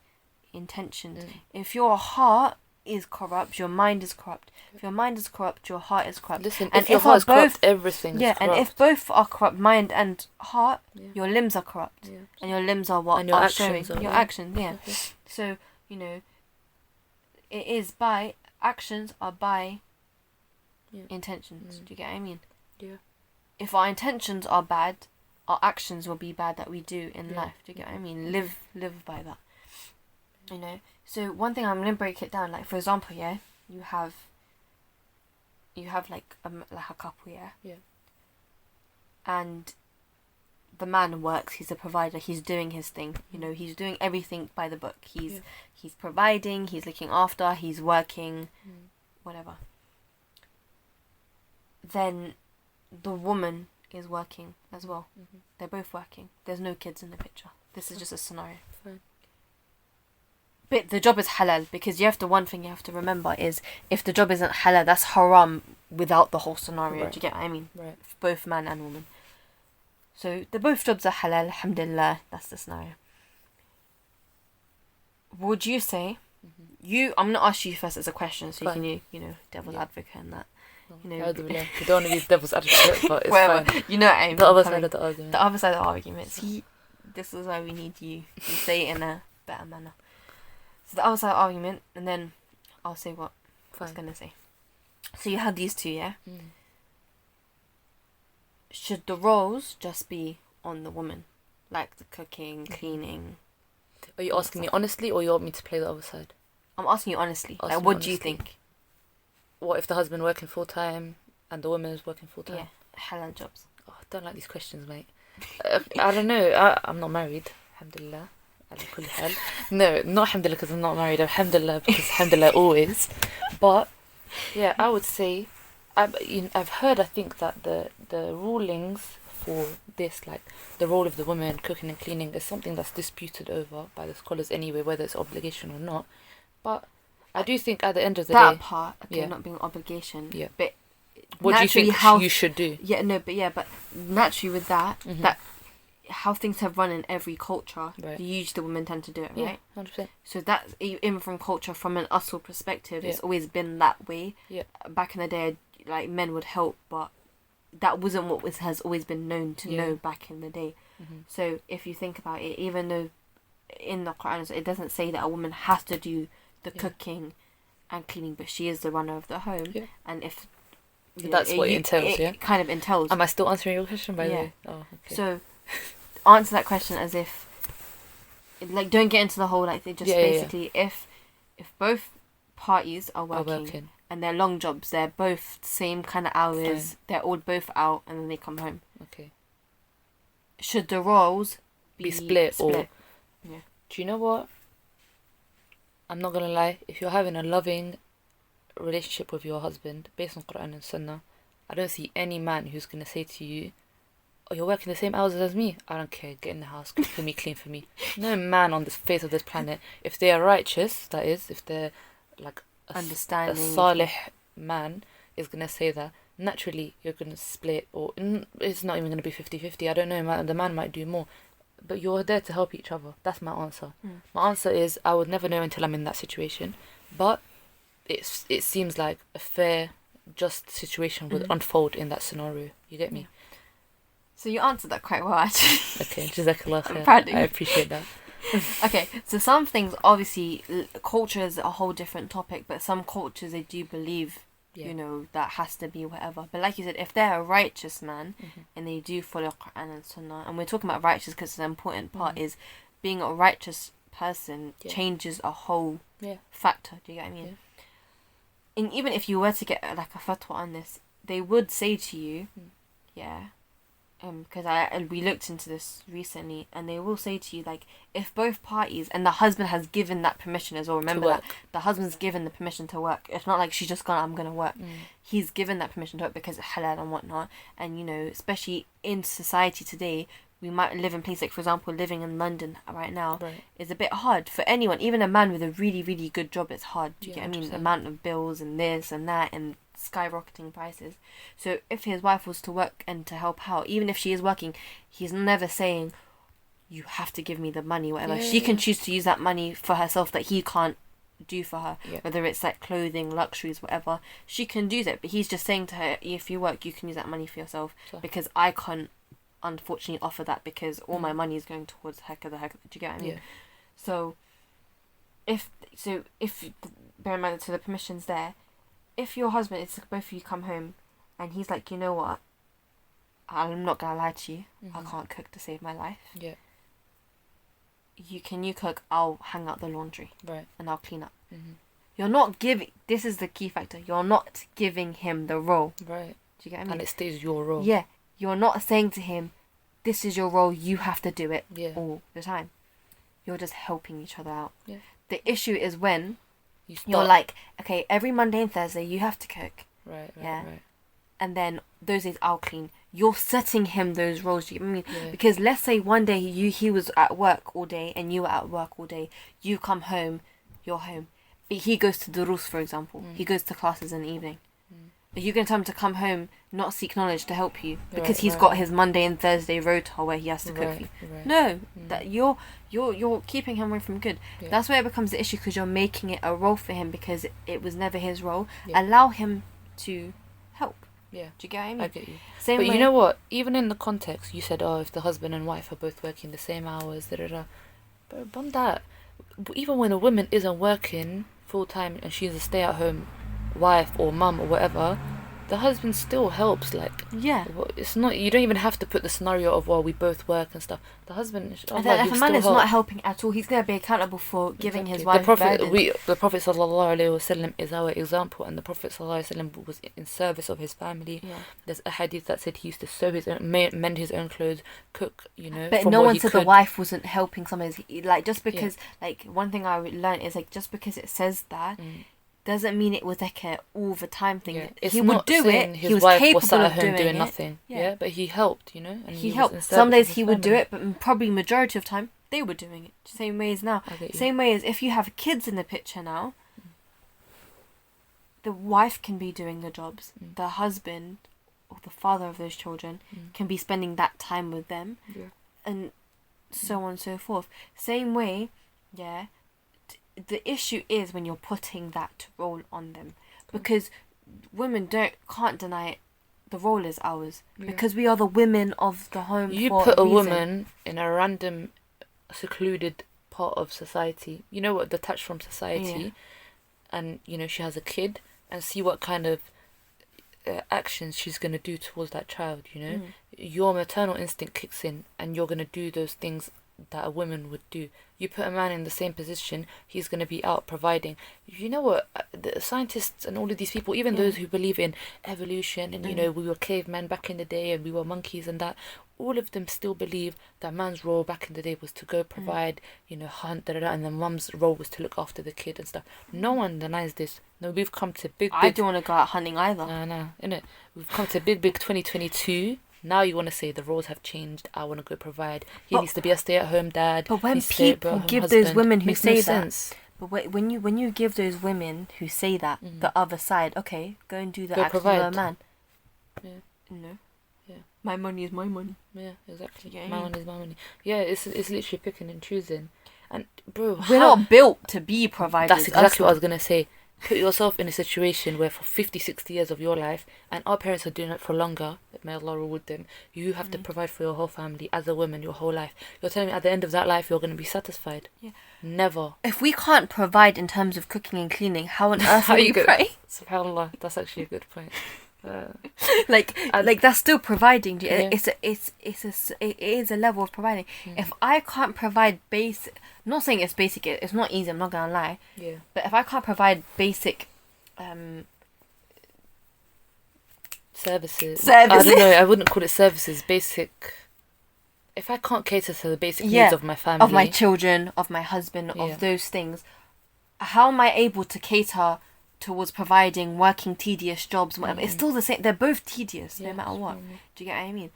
intentions. If your heart is corrupt, your mind is corrupt. If your mind is corrupt, your heart is corrupt. Listen, and if your heart is corrupt, everything is corrupt. And if both are corrupt, mind and heart, your limbs are corrupt. And your limbs are what? And your are actions showing. are, your actions, So, it is by, actions are by intentions. Do you get what I mean? Yeah. If our intentions are bad, our actions will be bad that we do in life. Do you get what I mean? Live by that. So one thing, I'm gonna break it down. Like, for example, you have like a couple, and the man works. He's a provider. He's doing his thing. He's doing everything by the book. He's providing. He's looking after. He's working, whatever. Then the woman is working as well. They're both working. There's no kids in the picture. This is just a scenario. But the job is halal, because one thing you have to remember is, if the job isn't halal, that's haram without the whole scenario. Right. Do you get what I mean? Right. Both man and woman. So both jobs are halal, alhamdulillah. That's the scenario. Would you say, I'm going to ask you first as a question, so Fine. you can, devil's advocate and that. You know, We don't want to be devil's advocate, but it's whatever. fine. You know what I mean? The other side of the argument. The other side of the argument. See, this is why we need you to say it in a better manner. So the other side of the argument, and then I'll say what I was Fine. going to say. So you have these two, yeah? Mm. Should the roles just be on the woman? Like the cooking, cleaning? Are you asking me honestly, or you want me to play the other side? I'm asking you honestly. Ask Like, me what do you honestly. think? What if the husband working full time and the woman is working full time? Yeah, halal jobs. Oh, I don't like these questions, mate. I don't know. I'm not married. Alhamdulillah. Ala kulli hal. No, not alhamdulillah because I'm not married. Alhamdulillah because alhamdulillah always. But yeah, I would say I've heard, I think, that the rulings for this, like the role of the woman cooking and cleaning, is something that's disputed over by the scholars anyway, whether it's obligation or not. But I do think at the end of the That day, part, okay, yeah. not being obligation. Yeah. But what do you naturally think you should do? Yeah, no, but naturally with that, Mhm. that how things have run in every culture, Right. usually the women tend to do it, Yeah, right? 100%. So that's even from culture, from an usul perspective, it's Yeah. always been that way. Yeah. Back in the day, like, men would help, but that wasn't what has always been known to Yeah. know back in the day. Mhm. So if you think about it, even though in the Quran it doesn't say that a woman has to do the Yeah. cooking and cleaning, but she is the runner of the home. Yeah. And if That's what it entails, yeah? it kind of entails. Am I still answering your question, by the Yeah. way? Oh, okay. So answer that question as if, like, don't get into the whole, like, they just Yeah. basically if both parties are Are working, working. and they're long jobs, they're both same kind of hours, Fine. they're all both out, and then they come home. Okay. Should the roles Be split or... Yeah. Do you know what? I'm not gonna lie. If you're having a loving relationship with your husband based on Quran and Sunnah, I don't see any man who's gonna say to you, "Oh, you're working the same hours as me. I don't care. Get in the house, cook for me, clean for me." No man on this face of this planet, if they are righteous, that is, if they're like a Understanding. salih man, is gonna say that. Naturally, you're gonna split, or it's not even gonna be 50-50. I don't know. The man might do more. But you're there to help each other. That's my answer. Mm. My answer is I would never know until I'm in that situation. But it seems like a fair, just situation would unfold in that scenario. You get me? So you answered that quite well, actually. Okay, Jazakallah I'm khair. proud of you. I appreciate that. Okay, so some things, obviously, culture is a whole different topic, but some cultures, they do believe, Yeah. you know, that has to be whatever. But like you said, if they're a righteous man, Mhm. and they do follow Quran and Sunnah, and we're talking about righteous because the important part Mhm. is being a righteous person Yeah. changes a whole Yeah. factor. Do you get what I mean? And even if you were to get like a fatwa on this, they would say to you, yeah, because we looked into this recently, and they will say to you, like, if both parties, and the husband has given that permission as well, remember that work. the husband's given the permission to work. It's not like she's just gone, I'm gonna work. He's given that permission to work because it's halal and whatnot. And you know, especially in society today, we might live in places like, for example, living in London right now Right. is a bit hard for anyone. Even a man with a really, really good job, it's hard. Do you Yeah, get what I mean? The 100%. amount of bills and this and that and skyrocketing prices. So if his wife was to work and to help out, even if she is working, he's never saying, you have to give me the money, whatever. Yeah, She can yeah. choose to use that money for herself that he can't do for her. Yeah. Whether it's like clothing, luxuries, whatever. She can do that. But he's just saying to her, if you work, you can use that money for yourself. Sure. Because I can't, unfortunately, offer that because all my money is going towards hekka. Do you get what I mean? Yeah. So if bear in mind, so the permission's there. If your husband, it's both of you come home, and he's like, you know what, I'm not gonna lie to you, I can't cook to save my life. Yeah. You cook, I'll hang out the laundry Right. and I'll clean up. Mhm. You're not giving. This is the key factor. You're not giving him the role. Right. Do you get what I mean? And it stays your role. Yeah. You're not saying to him, this is your role, you have to do it Yeah. all the time. You're just helping each other out. Yeah. The issue is when You start. you're like, okay, every Monday and Thursday you have to cook, Right. Right. yeah. Right. and then those days I'll clean. You're setting him those roles. Do you get what I mean? Yeah. Because let's say one day he was at work all day and you were at work all day. You come home, you're home. But he goes to durus, for example. He goes to classes in the evening. Are you going to tell him to come home, not seek knowledge to help you? Because he's got his Monday and Thursday rota where he has to cook for you. No, that you're keeping him away from good. That's where it becomes the issue, because you're making it a role for him because it was never his role. Allow him to help. Yeah. Do you get what I mean? I get you. Same but way, you know what? Even in the context, you said, if the husband and wife are both working the same hours, da-da-da. But beyond that, even when a woman isn't working full-time and she's a stay-at-home wife or mum or whatever, the husband still helps. Like, it's not, you don't even have to put the scenario of, we both work and stuff. The husband, if a man is not helping at all, he's going to be accountable for giving his wife the Prophet sallallahu alaihi wasallam is our example, and the Prophet sallallahu alaihi wasallam was in service of his family. There's a hadith that said he used to sew his own, mend his own clothes, cook, but no one said the wife wasn't helping someone. Like, just because, like, one thing I learned is, like, just because it says that doesn't mean it was like a all the time thing. He would do it. He was capable of doing nothing. But he helped, And he helped. Some days he would do it, but probably majority of time they were doing it. Same way as now. Same way as if you have kids in the picture now, the wife can be doing the jobs. The husband or the father of those children can be spending that time with them, and so on and so forth. Same way, the issue is when you're putting that role on them, because women can't deny it. The role is ours because we are the women of the home. You put a woman in a random, secluded part of society, detached from society, and she has a kid, and see what kind of actions she's gonna do towards that child. Your maternal instinct kicks in, and you're gonna do those things that a woman would do. You put a man in the same position, he's going to be out providing. You know what, the scientists and all of these people, even those who believe in evolution and we were cavemen back in the day and we were monkeys and that, all of them still believe that man's role back in the day was to go provide, hunt, and then mum's role was to look after the kid and stuff. No one denies this. No, we've come to big I don't want to go out hunting either. No, innit? We've come to big 2022. Now you want to say the roles have changed. I want to go provide. He needs to be a stay-at-home dad. But when people give those women who say that, but when you give those women who say that the other side, okay, go and do the action of a man. No. Yeah. My money is my money. Yeah, exactly. My money is my money. Yeah, it's literally picking and choosing. And bro, we're not built to be providers. That's exactly what I was gonna say. Put yourself in a situation where for 50, 60 years of your life, and our parents are doing it for longer, may Allah reward them, you have to provide for your whole family as a woman your whole life. You're telling me at the end of that life you're going to be satisfied? Yeah. Never. If we can't provide in terms of cooking and cleaning, how on earth are you pray? SubhanAllah, that's actually a good point. Like that's still providing. It is a level of providing. If I can't provide basic, I'm not saying it's basic, it's not easy, I'm not gonna lie, but if I can't provide basic services, I don't know, I wouldn't call it services, basic, if I can't cater to the basic needs of my family, of my children, of my husband, of those things, how am I able to cater towards providing, working tedious jobs, whatever? It's still the same. They're both tedious, no matter what. Do you get what I mean?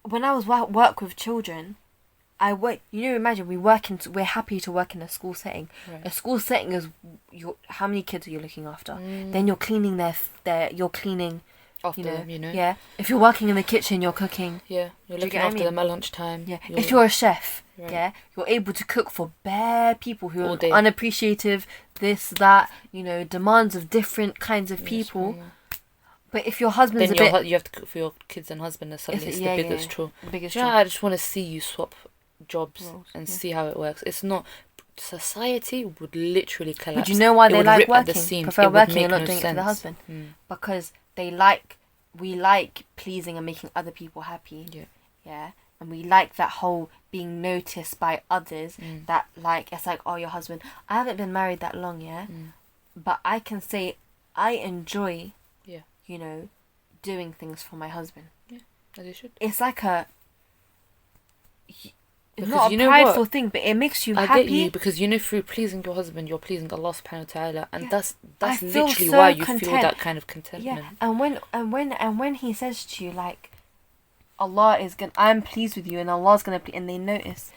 When I was work with children, I work. Imagine we're happy to work in a school setting. Right. A school setting is how many kids are you looking after? Then you're cleaning you're cleaning. After them, Yeah. If you're working in the kitchen, you're cooking. Yeah. You're looking after them at lunchtime. Yeah. If you're a chef, you're able to cook for bare people who are unappreciative, this, that, demands of different kinds of people. But if your husband's then you have to cook for your kids and husband, and suddenly it's the biggest chore. I just want to see you swap jobs and see how it works. It's not... Society would literally collapse. But you know why they like working? Prefer working and not doing it for the husband? Because we like pleasing and making other people happy. Yeah. And we like that whole being noticed by others. That it's like, oh, your husband. I haven't been married that long, but I can say I enjoy, doing things for my husband. Yeah, as you should. It's like it's not a prideful thing, but it makes you happy. I get you, because through pleasing your husband, you're pleasing Allah subhanahu wa ta'ala, and that's literally why you feel that kind of contentment. Yeah, and when he says to you, like, I'm pleased with you, and Allah's gonna and they notice,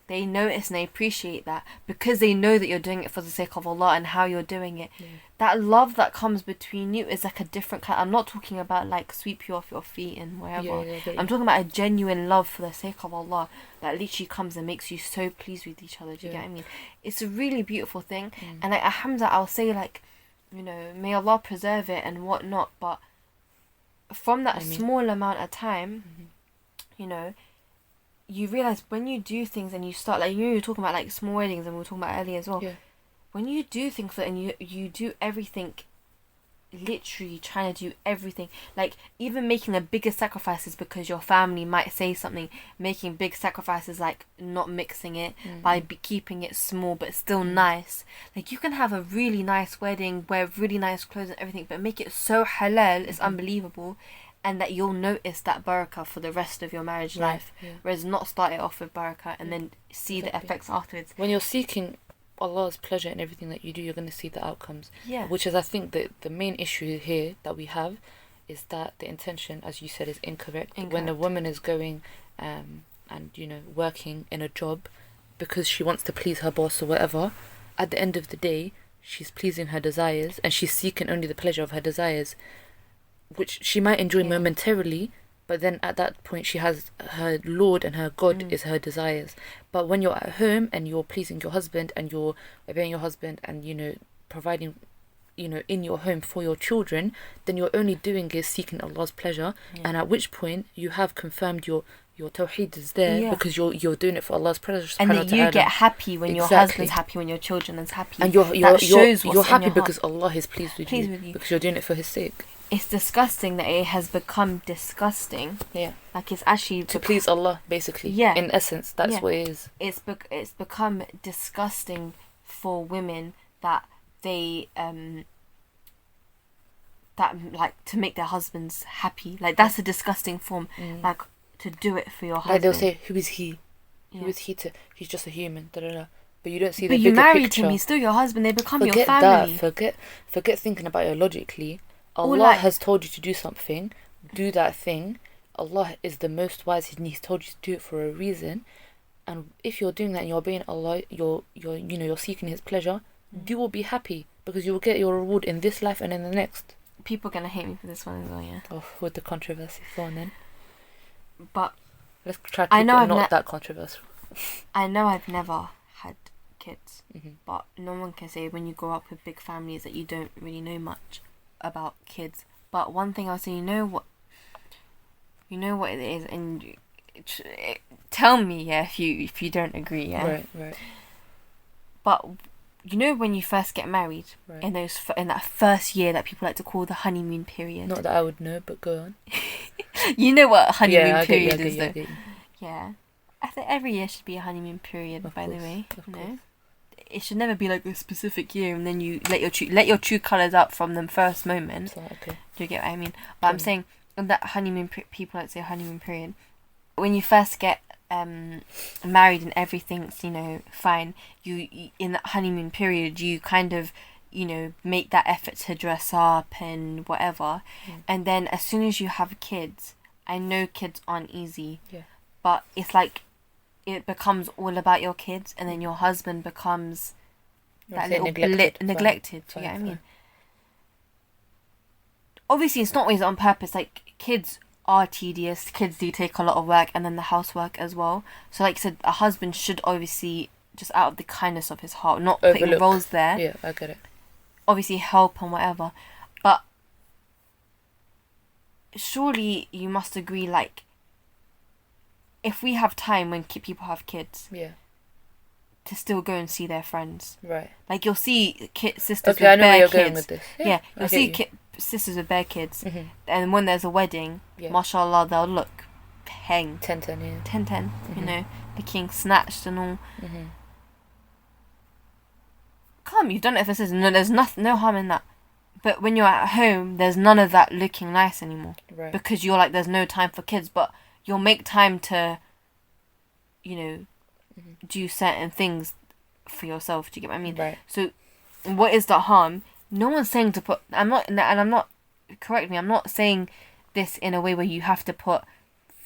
they notice and they appreciate that because they know that you're doing it for the sake of Allah and how you're doing it. That love that comes between you is like a different kind. I'm not talking about like sweep you off your feet and whatever. I'm talking about a genuine love for the sake of Allah that literally comes and makes you so pleased with each other. Do you get what I mean? It's a really beautiful thing. And like alhamdulillah, I'll say like, you know, may Allah preserve it and whatnot, but from that small amount of time, you know, you realize when you do things and you start, like, you know, you're talking about like small weddings and we were talking about earlier as well. When you do things and you do everything, literally trying to do everything, like even making the biggest sacrifices because your family might say something, making big sacrifices like not mixing it, by keeping it small but still nice. Like you can have a really nice wedding, wear really nice clothes and everything, but make it so halal, it's unbelievable. And that you'll notice that barakah for the rest of your marriage life. Whereas not start it off with barakah and then see the effects afterwards. When you're seeking Allah's pleasure in everything that you do, you're going to see the outcomes. Which is, I think, the main issue here that we have is that the intention, as you said, is incorrect. When a woman is going and, you know, working in a job because she wants to please her boss or whatever, at the end of the day, she's pleasing her desires and she's seeking only the pleasure of her desires, which she might enjoy momentarily, but then at that point she has her Lord and her God is her desires. But when you're at home and you're pleasing your husband and you're obeying your husband and, you know, providing, you know, in your home for your children, then you're only doing is seeking Allah's pleasure. And at which point you have confirmed your tawheed is there because you're doing it for Allah's pleasure. And then you get happy when your husband's happy, when your children is happy. And you're happy because Allah is pleased with you because you're doing it for His sake. It's disgusting that it has become disgusting. Like it's actually to please Allah, basically. In essence, that's what it is. It's become disgusting for women that they that like to make their husbands happy. Like that's a disgusting form. Like to do it for your husband. Like they'll say, "Who is he? Who is he to? He's just a human." Da, da, da. But you don't see the bigger picture. But you married him. He's still your husband. They become your family. Forget thinking about it logically. Allah has told you to do something, do that thing. Allah is the most wise and He's told you to do it for a reason. And if you're doing that and you're obeying Allah, you're seeking His pleasure, you will be happy because you will get your reward in this life and in the next. People are gonna hate me for this one as well, Oh, with the controversy, go on then. But let's try to keep it not that controversial. I know I've never had kids, but no one can say when you grow up with big families that you don't really know much about kids. But one thing I'll say, you know what it is, and tell me if you don't agree. Right. But you know when you first get married, in that first year that people like to call the honeymoon period. Not that I would know, but go on. You know what honeymoon period is, though. Yeah. I think every year should be a honeymoon period. Of course, the way, you know. It should never be like a specific year and then you let your true colours out from the first moment. Okay. Do you get what I mean? But I'm saying in that honeymoon people like to say honeymoon period, when you first get married and everything's, you know, fine, you in that honeymoon period you kind of, you know, make that effort to dress up and whatever, and then as soon as you have kids, I know kids aren't easy, but it's like it becomes all about your kids, and then your husband becomes that little neglected. Do you get what I mean? Obviously, it's not always on purpose. Like kids are tedious. Kids do take a lot of work, and then the housework as well. So, like I said, a husband should obviously, just out of the kindness of his heart, not putting roles there. Yeah, I get it. Obviously, help and whatever, but surely you must agree, like, if we have time when people have kids, to still go and see their friends, right? Like you'll see sisters okay, with bare kids. Going with this. Yeah, you'll see sisters with bare kids, and when there's a wedding, mashallah, they'll look peng 10, 10, you know, looking snatched and all. Come, you've done it for sisters. No, there's no harm in that. But when you're at home, there's none of that looking nice anymore, right? Because you're like, there's no time for kids, but you'll make time to, you know, do certain things for yourself. Do you get what I mean? Right. So, what is the harm? No one's saying to put. Correct me. I'm not saying this in a way where you have to put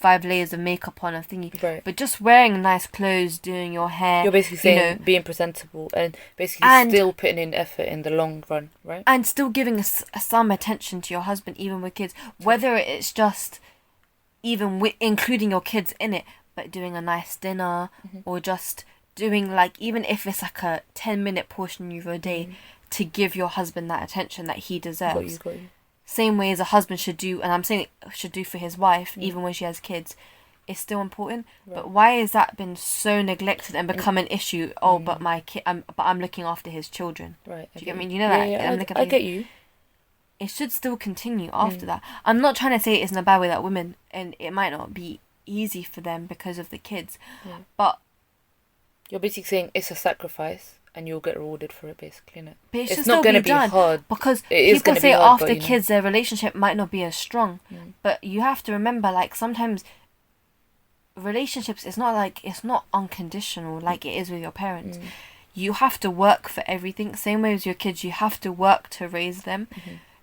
5 layers of makeup on and thingy. Right. But just wearing nice clothes, doing your hair. You're basically saying, you know, being presentable and basically still putting in effort in the long run, right? And still giving some attention to your husband, even with kids. Whether it's just, even with including your kids in it, but doing a nice dinner, or just doing, like, even if it's like a 10-minute portion of your day, to give your husband that attention that he deserves. Got you. Same way as a husband should do, and I'm saying should do for his wife, even when she has kids, it's still important. Right. But why has that been so neglected and become an issue? Oh, but my kid, I'm looking after his children. Right. Do you get me? You know that? Yeah, I get you. It should still continue after that. I'm not trying to say it's in a bad way that women, and it might not be easy for them because of the kids, but you're basically saying it's a sacrifice and you'll get rewarded for it, basically, innit? But it's not going to be hard. Because people say after kids their relationship might not be as strong. But you have to remember, like, sometimes relationships, it's not unconditional like it is with your parents. You have to work for everything. Same way as your kids, you have to work to raise them.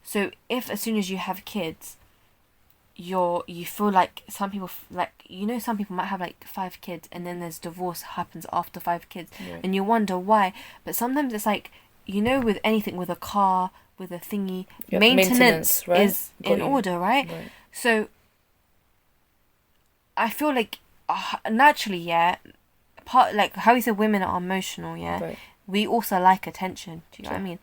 So if as soon as you have kids, you feel like some people, like, you know, some people might have like 5 kids and then there's divorce happens after 5 kids, and you wonder why. But sometimes it's like, you know, with anything, with a car, with a thingy, maintenance right? is in order, right? So I feel like naturally, part, like how you said women are emotional, we also like attention. Do you know what I mean?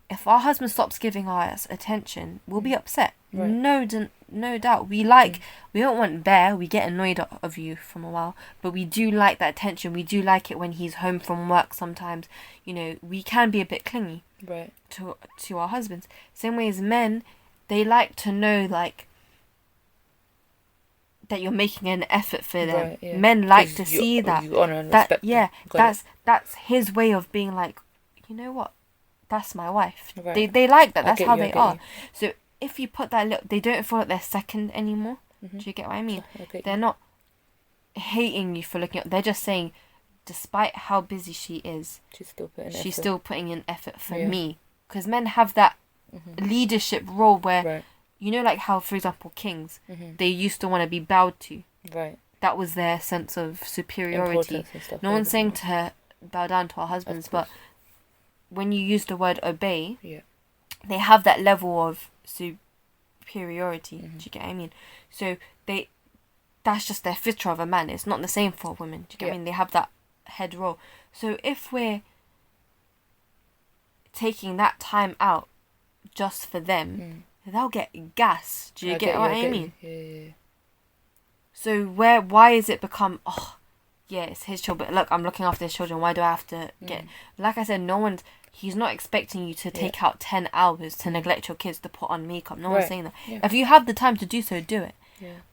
If our husband stops giving us attention, we'll be upset. No doubt. We don't want bear. We get annoyed of you from a while, but we do like that attention. We do like it when he's home from work. Sometimes, you know, we can be a bit clingy, to our husbands. Same way as men, they like to know, like, that you're making an effort for them. Men like to see that. You honor and respect them. That's his way of being like, you know what? That's my wife. They like that. That's how they are. So if you put that little, they don't feel like they're second anymore. Do you get what I mean? They're not hating you for looking up. They're just saying, despite how busy she is, she's still putting in effort for me. Because men have that leadership role where, you know, like how, for example, kings, they used to want to be bowed to. That was their sense of superiority. No one's saying to bow down to our husbands, but when you use the word obey, they have that level of superiority. Do you get what I mean? So that's just their fitra of a man. It's not the same for women. Do you get what I mean? They have that head role. So if we're taking that time out just for them, they'll get gas. Do you get what I mean? So why is it become, it's his children, but look, I'm looking after his children, why do I have to get, like I said, he's not expecting you to take out 10 hours to neglect your kids to put on makeup. No one's saying that. If you have the time to do so, do it.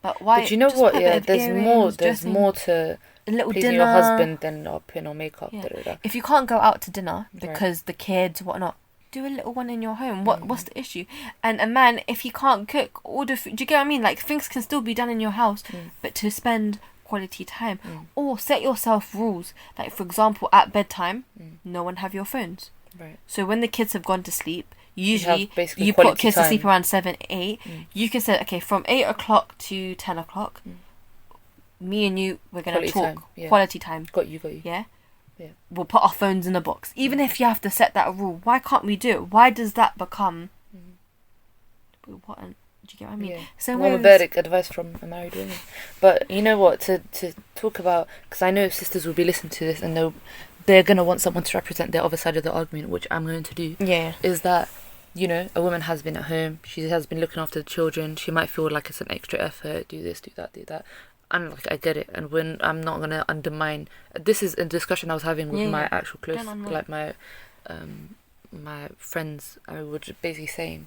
But why? But you know what? There's more to a little pleasing dinner. your husband than putting on makeup. If you can't go out to dinner because the kids, whatnot, do a little one in your home. What's the issue? And a man, if he can't cook, order food. Do you get what I mean? Like, things can still be done in your house, but to spend quality time. Or set yourself rules. Like, for example, at bedtime, no one have your phones. So when the kids have gone to sleep, usually you put kids to sleep around 7, 8. You can say, okay, from 8 o'clock to 10 o'clock, me and you, we're going to talk. Quality time. Got you. Yeah? We'll put our phones in a box. Even if you have to set that rule, why can't we do it? Why does that become... What? Do you get what I mean? So Moral verdict, advice from a married woman. But you know what? To talk about... Because I know sisters will be listening to this and they're going to want someone to represent their other side of the argument, which I'm going to do. Is that, you know, a woman has been at home. She has been looking after the children. She might feel like it's an extra effort. Do this, do that, do that. And like, I get it, and when I'm not gonna undermine. This is a discussion I was having with my actual close, like my friends. I was basically saying,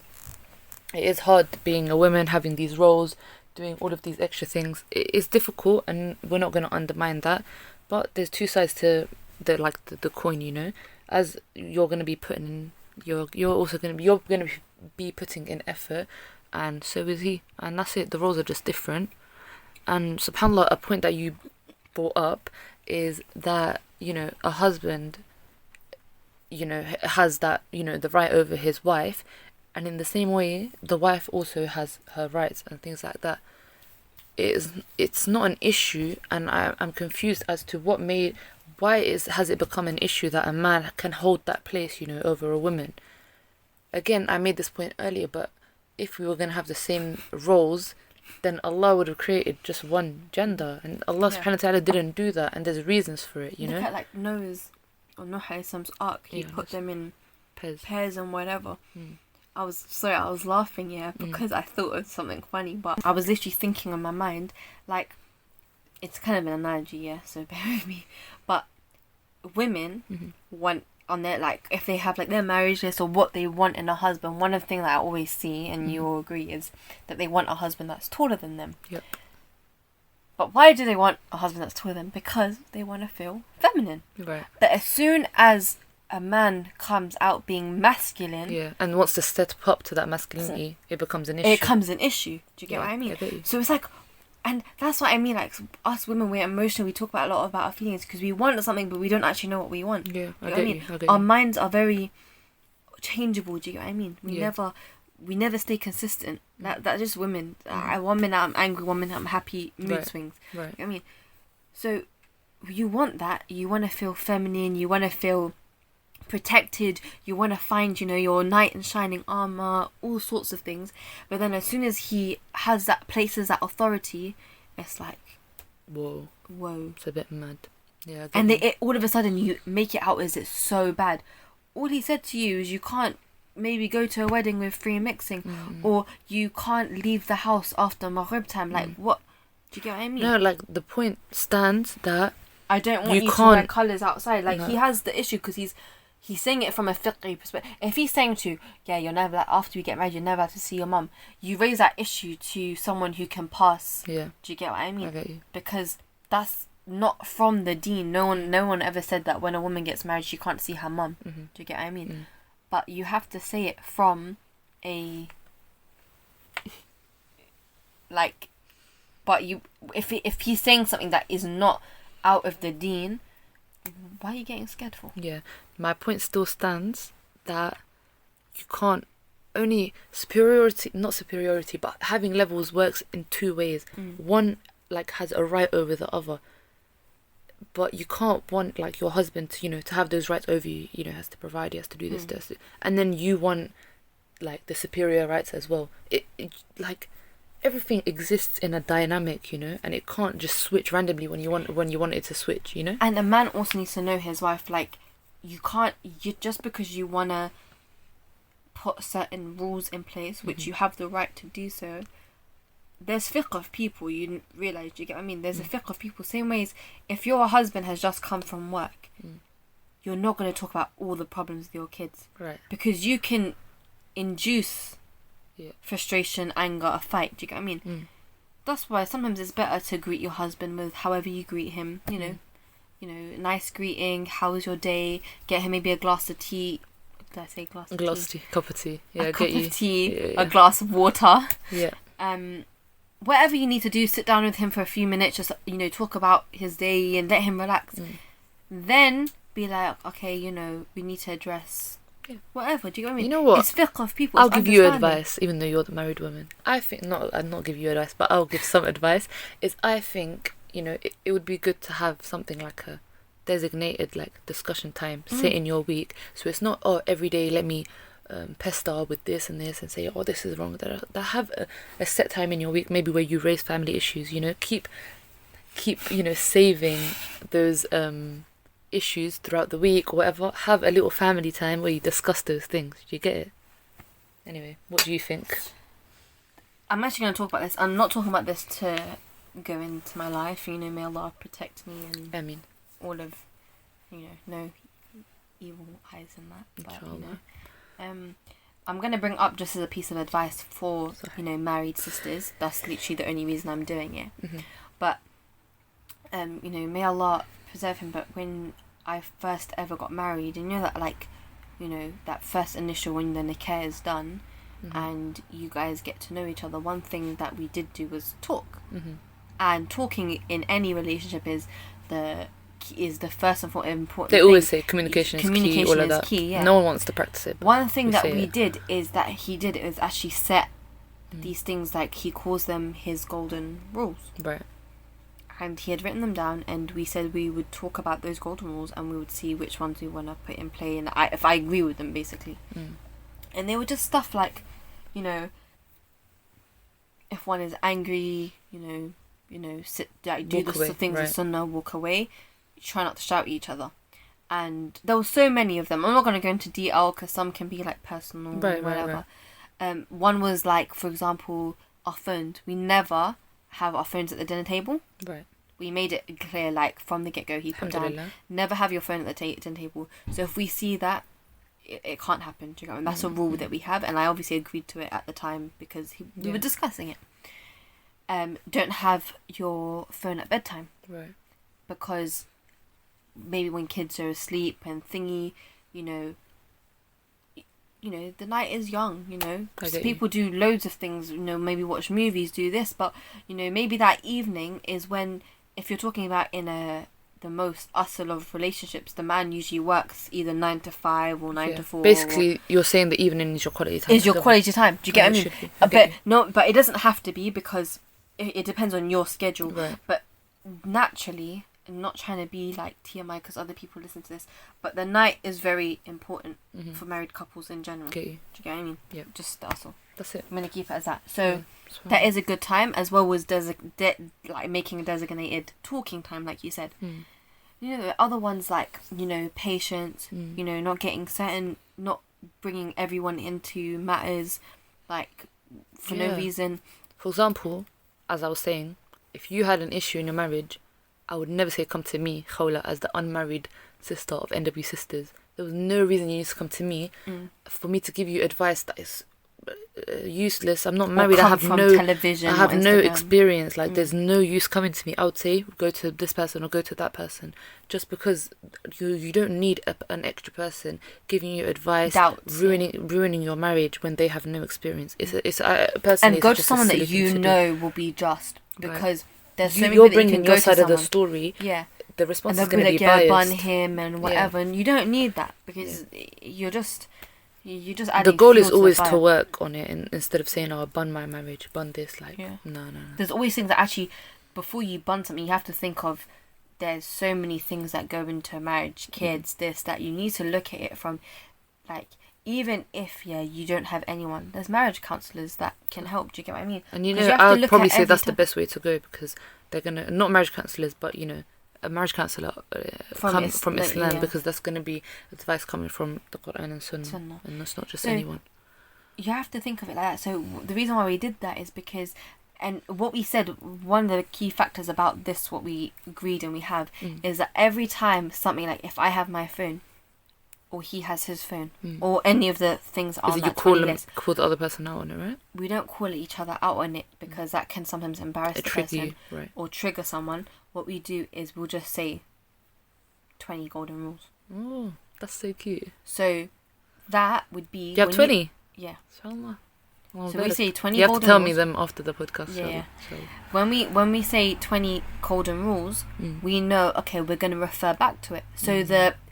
it is hard being a woman, having these roles, doing all of these extra things. It is difficult, and we're not gonna undermine that. But there's two sides to the coin, you know. As you're gonna be putting in, you're also gonna be putting in effort, and so is he, and that's it. The roles are just different. And subhanAllah, a point that you brought up is that, you know, a husband, you know, has that, you know, the right over his wife, and in the same way, the wife also has her rights and things like that. it's not an issue, and I'm confused as to has it become an issue that a man can hold that place, over a woman. Again, I made this point earlier, but if we were going to have the same roles, then Allah would have created just one gender, and Allah subhanahu wa ta'ala didn't do that, and there's reasons for it, Look at like Noah's or Nuh alayhi's ark. He put them in pairs and whatever. I was laughing, because I thought of something funny, but I was literally thinking in my mind, like, it's kind of an analogy, so bear with me, but women want on their, like, if they have like their marriage list or what they want in a husband, one of the things that I always see, and you all agree, is that they want a husband that's taller than them. Yep. But why do they want a husband that's taller than them? Because they want to feel feminine. Right. But as soon as a man comes out being masculine, and wants to step up to that masculinity, it becomes an issue. It becomes an issue. Do you get what I mean? I get you. So it's like, and that's what I mean. Like, us women, we're emotional. We talk a lot about our feelings because we want something, but we don't actually know what we want. Yeah, I get get what you. I get Our you. minds are very changeable. Do you get what I mean? We never stay consistent. That's just women. 1 minute I'm angry, 1 minute I'm happy. Mood swings. Right. You know what I mean? So you want that. You want to feel feminine. You want to feel protected. You want to find, your knight in shining armor, all sorts of things. But then as soon as he places that authority, it's like, Whoa. It's a bit mad. Yeah. And all of a sudden you make it out as it's so bad. All he said to you is you can't maybe go to a wedding with free mixing, or you can't leave the house after Maghrib time. Like, what? Do you get what I mean? No, like, the point stands that I don't want you to wear colours outside. Like, he has the issue because he's saying it from a fiqh perspective. If he's saying to, you're never, like, after we get married, you're never have to see your mum, you raise that issue to someone who can pass. Yeah. Do you get what I mean? I get you. Because that's not from the deen. No one ever said that when a woman gets married, she can't see her mum. Do you get what I mean? But you have to say it from a, like, but if he's saying something that is not out of the deen, why are you getting scared for? Yeah, my point still stands that you can't, only not superiority, but having levels works in two ways. One, like, has a right over the other, but you can't want, like, your husband to, to have those rights over you. Has to provide, he has to do this, this, and then you want, like, the superior rights as well. It like, everything exists in a dynamic, and it can't just switch randomly when you want it to switch, And a man also needs to know his wife. Like, you can't, just because you wanna put certain rules in place, which you have the right to do so. There's fiqh of people, you didn't realise, do you get what I mean? There's a fiqh of people. Same ways, if your husband has just come from work, you're not going to talk about all the problems with your kids. Right. Because you can induce frustration, anger, a fight, do you get what I mean? That's why sometimes it's better to greet your husband with however you greet him, nice greeting, how was your day, get him maybe a glass of tea. Did I say glass of tea? Glass of tea, cup of tea. Yeah, a get cup you. of tea, Yeah. a glass of water. Yeah. Whatever you need to do, sit down with him for a few minutes, just, talk about his day and let him relax. Then be like, okay, we need to address whatever. Do you know what I mean? You know what? It's fiqh of people. I'll give you advice, even though you're the married woman. I think, I'll not give you advice, but I'll give some advice. I think, it would be good to have something like a designated, like, discussion time, sit in your week. So it's not, every day let me pester with this and say, this is wrong. That have a set time in your week, maybe where you raise family issues. Keep saving those issues throughout the week or whatever. Have a little family time where you discuss those things. Do you get it? Anyway, what do you think? I'm actually going to talk about this. I'm not talking about this to go into my life. May Allah protect me and all of, no evil eyes in that. But, I'm going to bring up just as a piece of advice for, married sisters. That's literally the only reason I'm doing it. But, may Allah preserve him. But when I first ever got married, and that, like, that first initial, when the nikah is done, and you guys get to know each other, one thing that we did do was talk. And talking in any relationship is the first and important thing. They always say communication is key, all of that. Key, yeah. No one wants to practice it. One thing that we did is that he did it was actually set these things, like he calls them his golden rules. Right. And he had written them down, and we said we would talk about those golden rules and we would see which ones we want to put in play, and if I agree with them, basically. And they were just stuff like, you know, if one is angry, you know, sit, like, do the things of sunnah, walk away, try not to shout at each other. And there were so many of them. I'm not going to go into detail because some can be like personal or whatever. One was like, for example, our phones. We never have our phones at the dinner table. Right. We made it clear, like, from the get-go, he put down, never have your phone at the dinner table. So if we see that, it can't happen. Do you know? And that's a rule that we have, and I obviously agreed to it at the time because we were discussing it. Don't have your phone at bedtime. Right. Because maybe when kids are asleep and thingy, you know, the night is young, you know. People do loads of things, you know, maybe watch movies, do this, but, you know, maybe that evening is when, if you're talking about in the most asal of relationships, the man usually works either 9 to 5 or 9 to 4. Basically, you're saying the evening is your quality time. Is your quality time. Do you get what I mean? But it doesn't have to be, because it depends on your schedule. Right. But naturally, I'm not trying to be like TMI because other people listen to this, but the night is very important for married couples in general. Okay. Do you get what I mean? Yeah. Just that's all. That's it. I'm gonna keep it as that. So that is a good time, as well as like making a designated talking time, like you said. You know, the other ones like, you know, patience. You know, not bringing everyone into matters like for no reason. For example, as I was saying, if you had an issue in your marriage, I would never say come to me, Khawla, as the unmarried sister of NW Sisters. There was no reason you need to come to me for me to give you advice that is useless. I'm not married. I have no experience. Like there's no use coming to me. I would say go to this person or go to that person, just because you don't need an extra person giving you advice, ruining your marriage when they have no experience. Personally, and go to someone that you know will be just, because. You're bringing your side of the story. Yeah. The response is going to be biased. Bun him and whatever, and you don't need that, because you're just adding. The goal is always to work on it, and instead of saying, "Oh, bun my marriage, bun this." Like, no. There's always things that actually, before you bun something, you have to think of. There's so many things that go into a marriage, kids, this, that. You need to look at it from, like. Even if you don't have anyone, there's marriage counsellors that can help. Do you get what I mean? And I would probably say that's the best way to go, because they're gonna, not marriage counsellors, but a marriage counsellor from Islam, because that's gonna be advice coming from the Quran and Sunnah. And that's not just anyone. You have to think of it like that. So the reason why we did that is because, and what we said, one of the key factors about this, what we agreed and we have, is that every time something, like if I have my phone, or he has his phone, or any of the things on that list. Call the other person out on it, right? We don't call each other out on it, because that can sometimes embarrass the person or trigger someone. What we do is we'll just say 20 golden rules. Oh, that's so cute. So that would be... You have 20? Yeah. InshaAllah. Well, so we say 20 golden rules. You have to tell me them after the podcast. Yeah. So. When we say 20 golden rules, we know, okay, we're going to refer back to it. So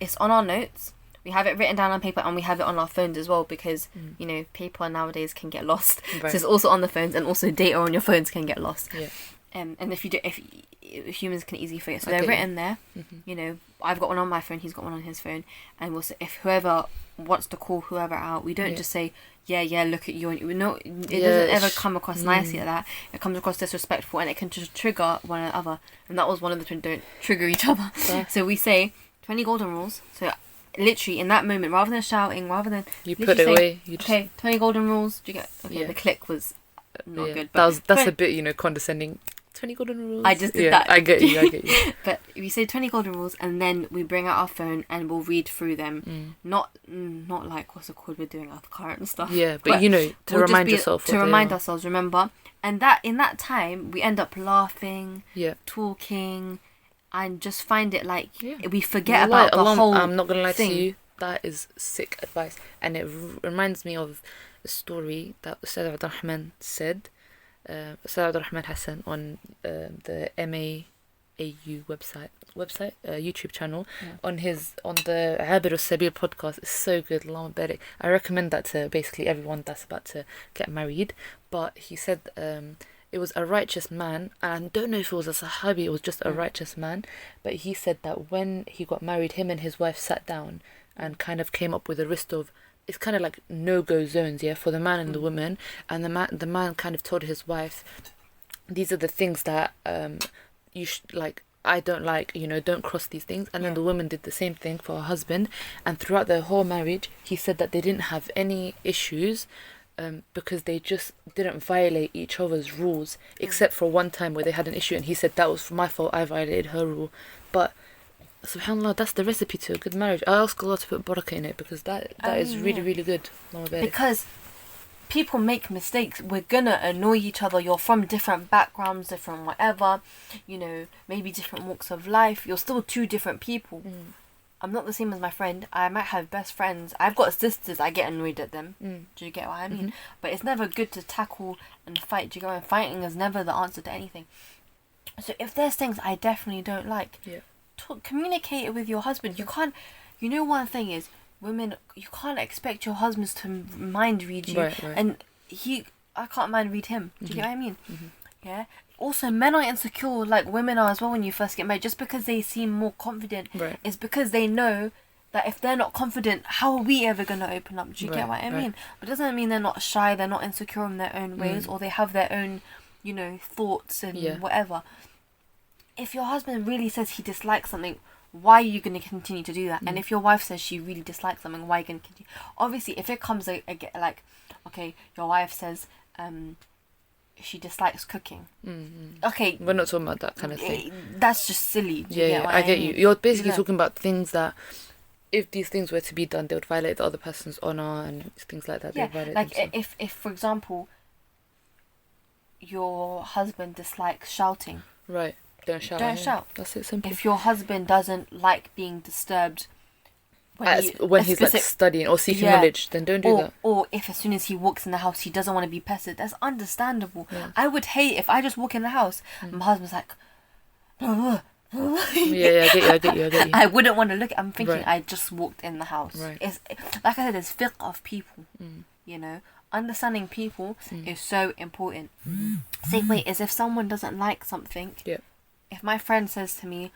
it's on our notes. We have it written down on paper, and we have it on our phones as well, because you know, paper nowadays can get lost. Right. So it's also on the phones, and also data on your phones can get lost. Yeah. And if humans can easily forget, so they're written there. You know, I've got one on my phone, he's got one on his phone, and we'll say, if whoever wants to call whoever out, we don't just say look at you. No, it doesn't ever come across nicely like that. It comes across disrespectful, and it can just trigger one another. And that was one of the don't trigger each other. Yeah. So we say 20 golden rules. So. Literally in that moment, rather than shouting, rather than you put it away. You just... Okay, 20 golden rules. Do you get? Okay, the click was not good. But that's a bit condescending. 20 golden rules. I just did that. I get you. But we say 20 golden rules, and then we bring out our phone and we'll read through them. Not like what's it called? We're doing our current stuff. Yeah, but to remind yourself. To remind ourselves, remember, and that in that time we end up laughing, talking. And just find it like we forget about the whole I'm not going to lie thing. to you. That is sick advice. And it reminds me of a story that Ustad Abdurrahman said. Ustad Abdurrahman Hassan on the MAAU website. website, YouTube channel, on the Abir al-Sabil podcast. It's so good. Allahumma barik. I recommend that to basically everyone that's about to get married. But he said it was a righteous man, and I don't know if it was a Sahabi, it was just a righteous man, but he said that when he got married, him and his wife sat down and kind of came up with a list of, it's kind of like no-go zones, yeah, for the man and the woman, and the man kind of told his wife, these are the things that you should, like, I don't like, don't cross these things. And then the woman did the same thing for her husband, and throughout their whole marriage, he said that they didn't have any issues, because they just didn't violate each other's rules, except for one time where they had an issue, and he said that was my fault, I violated her rule. But subhanAllah, that's the recipe to a good marriage. I ask Allah to put barakah in it, because that is really, really good. Because people make mistakes. We're gonna annoy each other. You're from different backgrounds, different whatever, maybe different walks of life. You're still two different people. I'm not the same as my friend. I might have best friends. I've got sisters. I get annoyed at them. Do you get what I mean? But it's never good to tackle and fight. Do you get what I mean? Fighting is never the answer to anything. So if there's things I definitely don't like, communicate it with your husband. You can't. One thing is, women, you can't expect your husbands to mind read you, right. and I can't mind read him. Do you get what I mean? Yeah. Also, men are insecure like women are as well when you first get married. Just because they seem more confident is because they know that if they're not confident, how are we ever going to open up? Do you get what I mean? But it doesn't mean they're not shy, they're not insecure in their own ways, or they have their own, thoughts and whatever. If your husband really says he dislikes something, why are you going to continue to do that? And if your wife says she really dislikes something, why are you going to continue? Obviously, if it comes like, okay, your wife says she dislikes cooking. Okay, we're not talking about that kind of thing. That's just silly. I get you. You're basically talking about things that, if these things were to be done, they would violate the other person's honor and things like that. They would violate like themselves. if for example, your husband dislikes shouting. Right. Don't shout. Don't shout. That's it, simple. If your husband doesn't like being disturbed when he's like studying or seeking knowledge, then don't do that. Or if as soon as he walks in the house, he doesn't want to be pestered. That's understandable. I would hate if I just walk in the house and my husband's like, I get you. I wouldn't want to look. I'm thinking I just walked in the house. Right. It's like I said, there's fiqh of people. Understanding people is so important. Same way as if someone doesn't like something. If my friend says to me,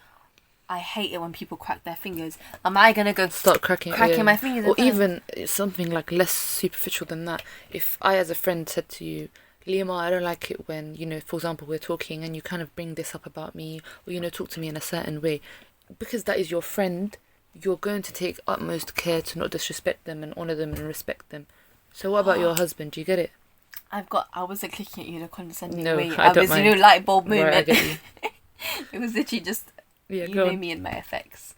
I hate it when people crack their fingers, am I going to go start cracking my fingers? Or even something like less superficial than that. If I, as a friend, said to you, Lima, I don't like it when, for example, we're talking and you kind of bring this up about me, or, talk to me in a certain way. Because that is your friend, you're going to take utmost care to not disrespect them and honour them and respect them. So what about your husband? Do you get it? I wasn't clicking at you in a condescending no, way. I don't mind. Light bulb moment. Right, I get you. It was literally just, you know me and my effects.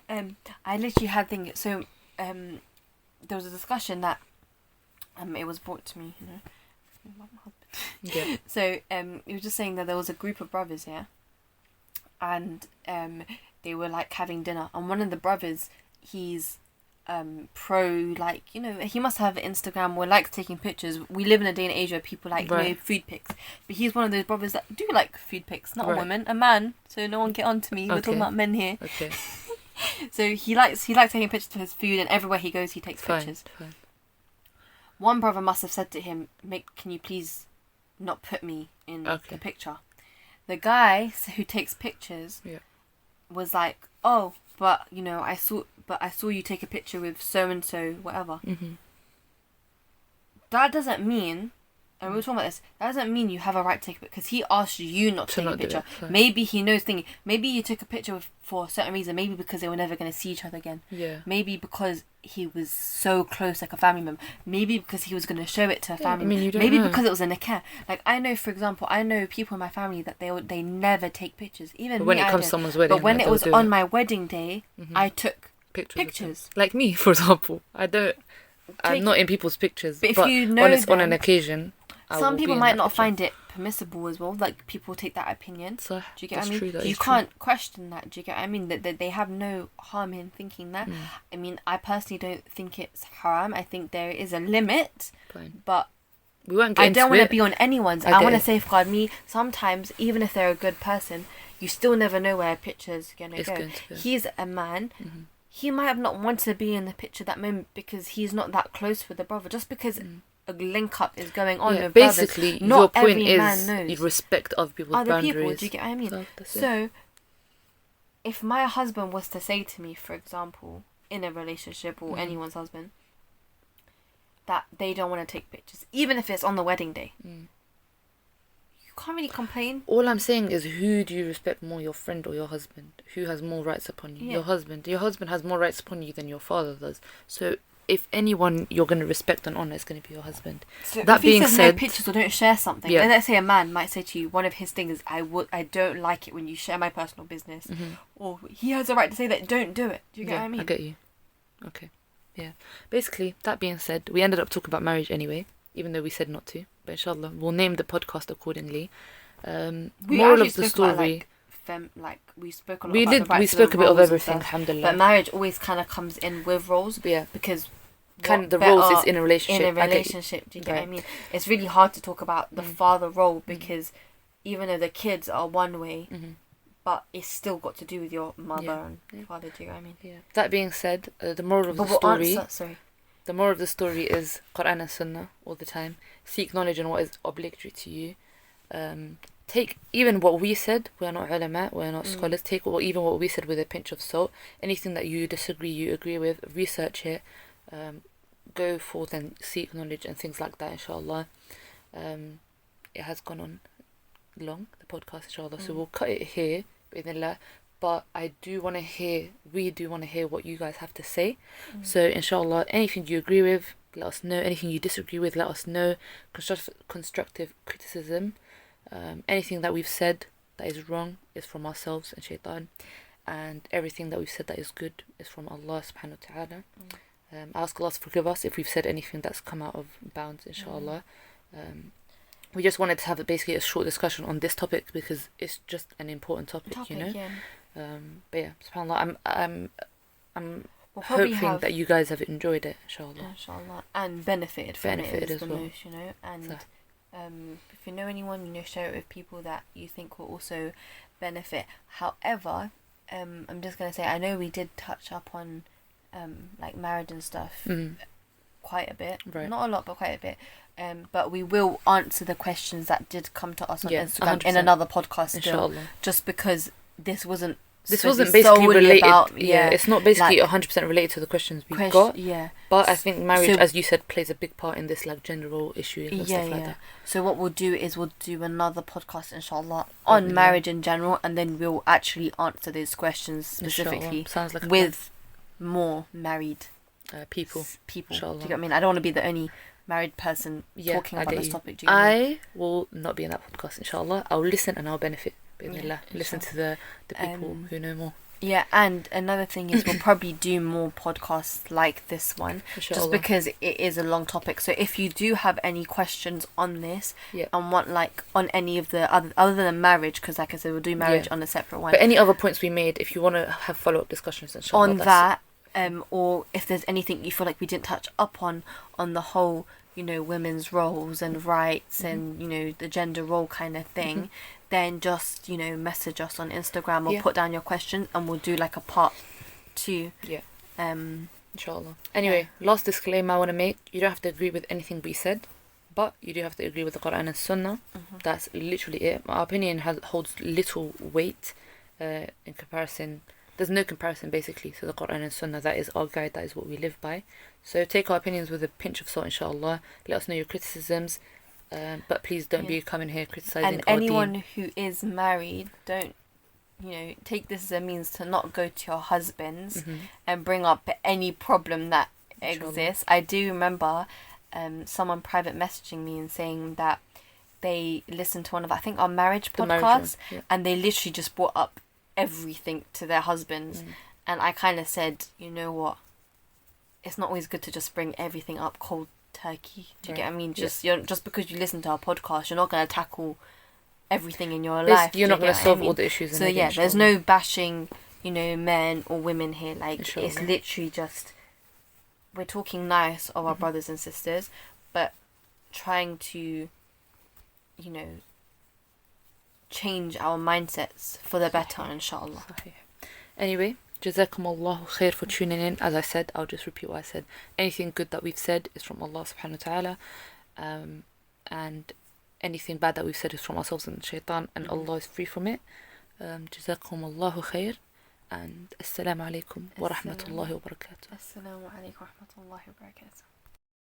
I literally had things, so there was a discussion that it was brought to me, about my husband. So he was just saying that there was a group of brothers, and they were like having dinner, and one of the brothers, he's pro, like, he must have Instagram or likes taking pictures. We live in a day and age where people like food pics, but he's one of those brothers that do like food pics, not a woman, a man, so no one get on to me. We're talking about men here. So he likes taking pictures of his food, and everywhere he goes he takes pictures. Fine. One brother must have said to him, can you please not put me in the picture? The guy who takes pictures was like, oh, but I saw you take a picture with so and so, whatever. That doesn't mean, and we were talking about this, that doesn't mean you have a right to take a picture, because he asked you not to take a picture. Maybe he knows things. Maybe you took a picture for a certain reason. Maybe because they were never going to see each other again. Maybe because he was so close, like a family member. Maybe because he was going to show it to a family member. Maybe because it was a nikah. Like, I know, for example, people in my family that they never take pictures. Even when it comes to someone's wedding. But when it was on my wedding day, I took pictures. Like me, for example. I'm not in people's pictures, but you know when it's on an occasion, some people might not find it permissible as well. Like, people take that opinion. So do you get what I mean? True, you can't question that. Do you get what I mean? That they have no harm in thinking that. I mean, I personally don't think it's haram. I think there is a limit. But we won't get I don't want to be on anyone's. I want to safeguard me. Sometimes, even if they're a good person, you still never know where a picture's going to go. Go. He's a man. He might have not wanted to be in the picture that moment because he's not that close with the brother. Just because a link up is going on with basically, brothers, not your point every is man knows. you respect other people's boundaries. People, do you get what I mean? So if my husband was to say to me, for example, in a relationship or anyone's husband, that they don't want to take pictures, even if it's on the wedding day, you can't really complain. All I'm saying is, who do you respect more, your friend or your husband? Who has more rights upon you? Your husband. Your husband has more rights upon you than your father does. So if anyone you're going to respect and honour, is going to be your husband. So that if being he says said, no pictures or don't share something, then let's say a man might say to you, one of his things is, I don't like it when you share my personal business, or he has a right to say that, don't do it. Do you get what I mean? I get you. Okay. Yeah. Basically, that being said, we ended up talking about marriage anyway, even though we said not to. But inshallah, we'll name the podcast accordingly. Moral of the story. We spoke a lot about the rights. We spoke a bit of everything, stuff, alhamdulillah. but marriage always kind of comes in with roles. Yeah. Because kind of the roles is in a relationship. Do you get what I mean? It's really hard to talk about the father role because even though the kids are one way, but it's still got to do with your mother and father. Do you get what I mean? Yeah. That being said, the moral of the story. Sorry. The moral of the story is Quran and Sunnah all the time. Seek knowledge in what is obligatory to you. Take even what we said. We're not ulama, we're not scholars. Take even what we said with a pinch of salt. Anything that you disagree, you agree with, research it. Go forth and seek knowledge and things like that, inshallah. It has gone on long, the podcast, inshallah. So we'll cut it here, bi'idhnillah. But we do want to hear what you guys have to say. So inshallah, anything you agree with, let us know. Anything you disagree with, let us know. Constructive criticism. Anything that we've said that is wrong is from ourselves and shaitan. And everything that we've said that is good is from Allah subhanahu wa ta'ala. Ask Allah to forgive us if we've said anything that's come out of bounds, inshallah. We just wanted to have basically a short discussion on this topic because it's just an important topic, you know. Yeah. But yeah, subhanallah, I'm hoping that you guys have enjoyed it, inshallah. And benefited from it as the well. most, you know. And if you know anyone, you know, share it with people that you think will also benefit. However, I'm just gonna say, I know we did touch up on like marriage and stuff quite a bit, not a lot, but quite a bit. But we will answer the questions that did come to us on Instagram 100%. In another podcast, inshallah. Just because this wasn't basically related about, it's not basically like, 100% related to the questions we got, but I think marriage, as you said, plays a big part in this like general issue and stuff like that. So what we'll do is we'll do another podcast, inshallah, on marriage in general, and then we'll actually answer those questions specifically like with more married people. Do you get what I mean? I don't want to be the only married person talking about this topic. Do you I will not be in that podcast, inshallah. I'll listen and I'll benefit. Listen to the people who know more. Yeah, and another thing is we'll probably do more podcasts like this one, just because it is a long topic. So if you do have any questions on this and want like on any of the other than marriage, because like I said, we'll do marriage on a separate one. But any other points we made, if you want to have follow-up discussions, inshallah, on that, or if there's anything you feel like we didn't touch up on the whole, you know, women's roles and rights and, you know, the gender role kind of thing, then just, you know, message us on Instagram or put down your question and we'll do like a part 2. Inshallah. Anyway, last disclaimer I want to make: you don't have to agree with anything we said, but you do have to agree with the Quran and Sunnah. That's literally it. My opinion holds little weight in comparison. There's no comparison basically to the Quran and Sunnah. That is our guide. That is what we live by. So take our opinions with a pinch of salt, inshallah. Let us know your criticisms, but please don't be coming here criticizing. And anyone who is married, don't, you know, take this as a means to not go to your husbands and bring up any problem that exists. I do remember someone private messaging me and saying that they listened to one of, I think, our marriage podcasts, and they literally just brought up everything to their husbands, and I kind of said, you know what, it's not always good to just bring everything up cold turkey. Do you get what I mean? Just because you listen to our podcast, you're not going to tackle everything in your life. You're not going to solve all the issues. So there's no bashing, you know, men or women here. Like it's literally just, we're talking nice of our brothers and sisters, but trying to, you know, change our mindsets for the better, inshaAllah. صحيح. Anyway, Jazakum Allahu khair for tuning in. As I said, I'll just repeat what I said. Anything good that we've said is from Allah subhanahu wa ta'ala. And anything bad that we've said is from ourselves and shaitan, and Allah is free from it. Jazakum Allahu khair. And Assalamu Alaikum wa rahmatullahi wa barakatuh. Assalamu Alaikum wa rahmatullahi wa barakatuh.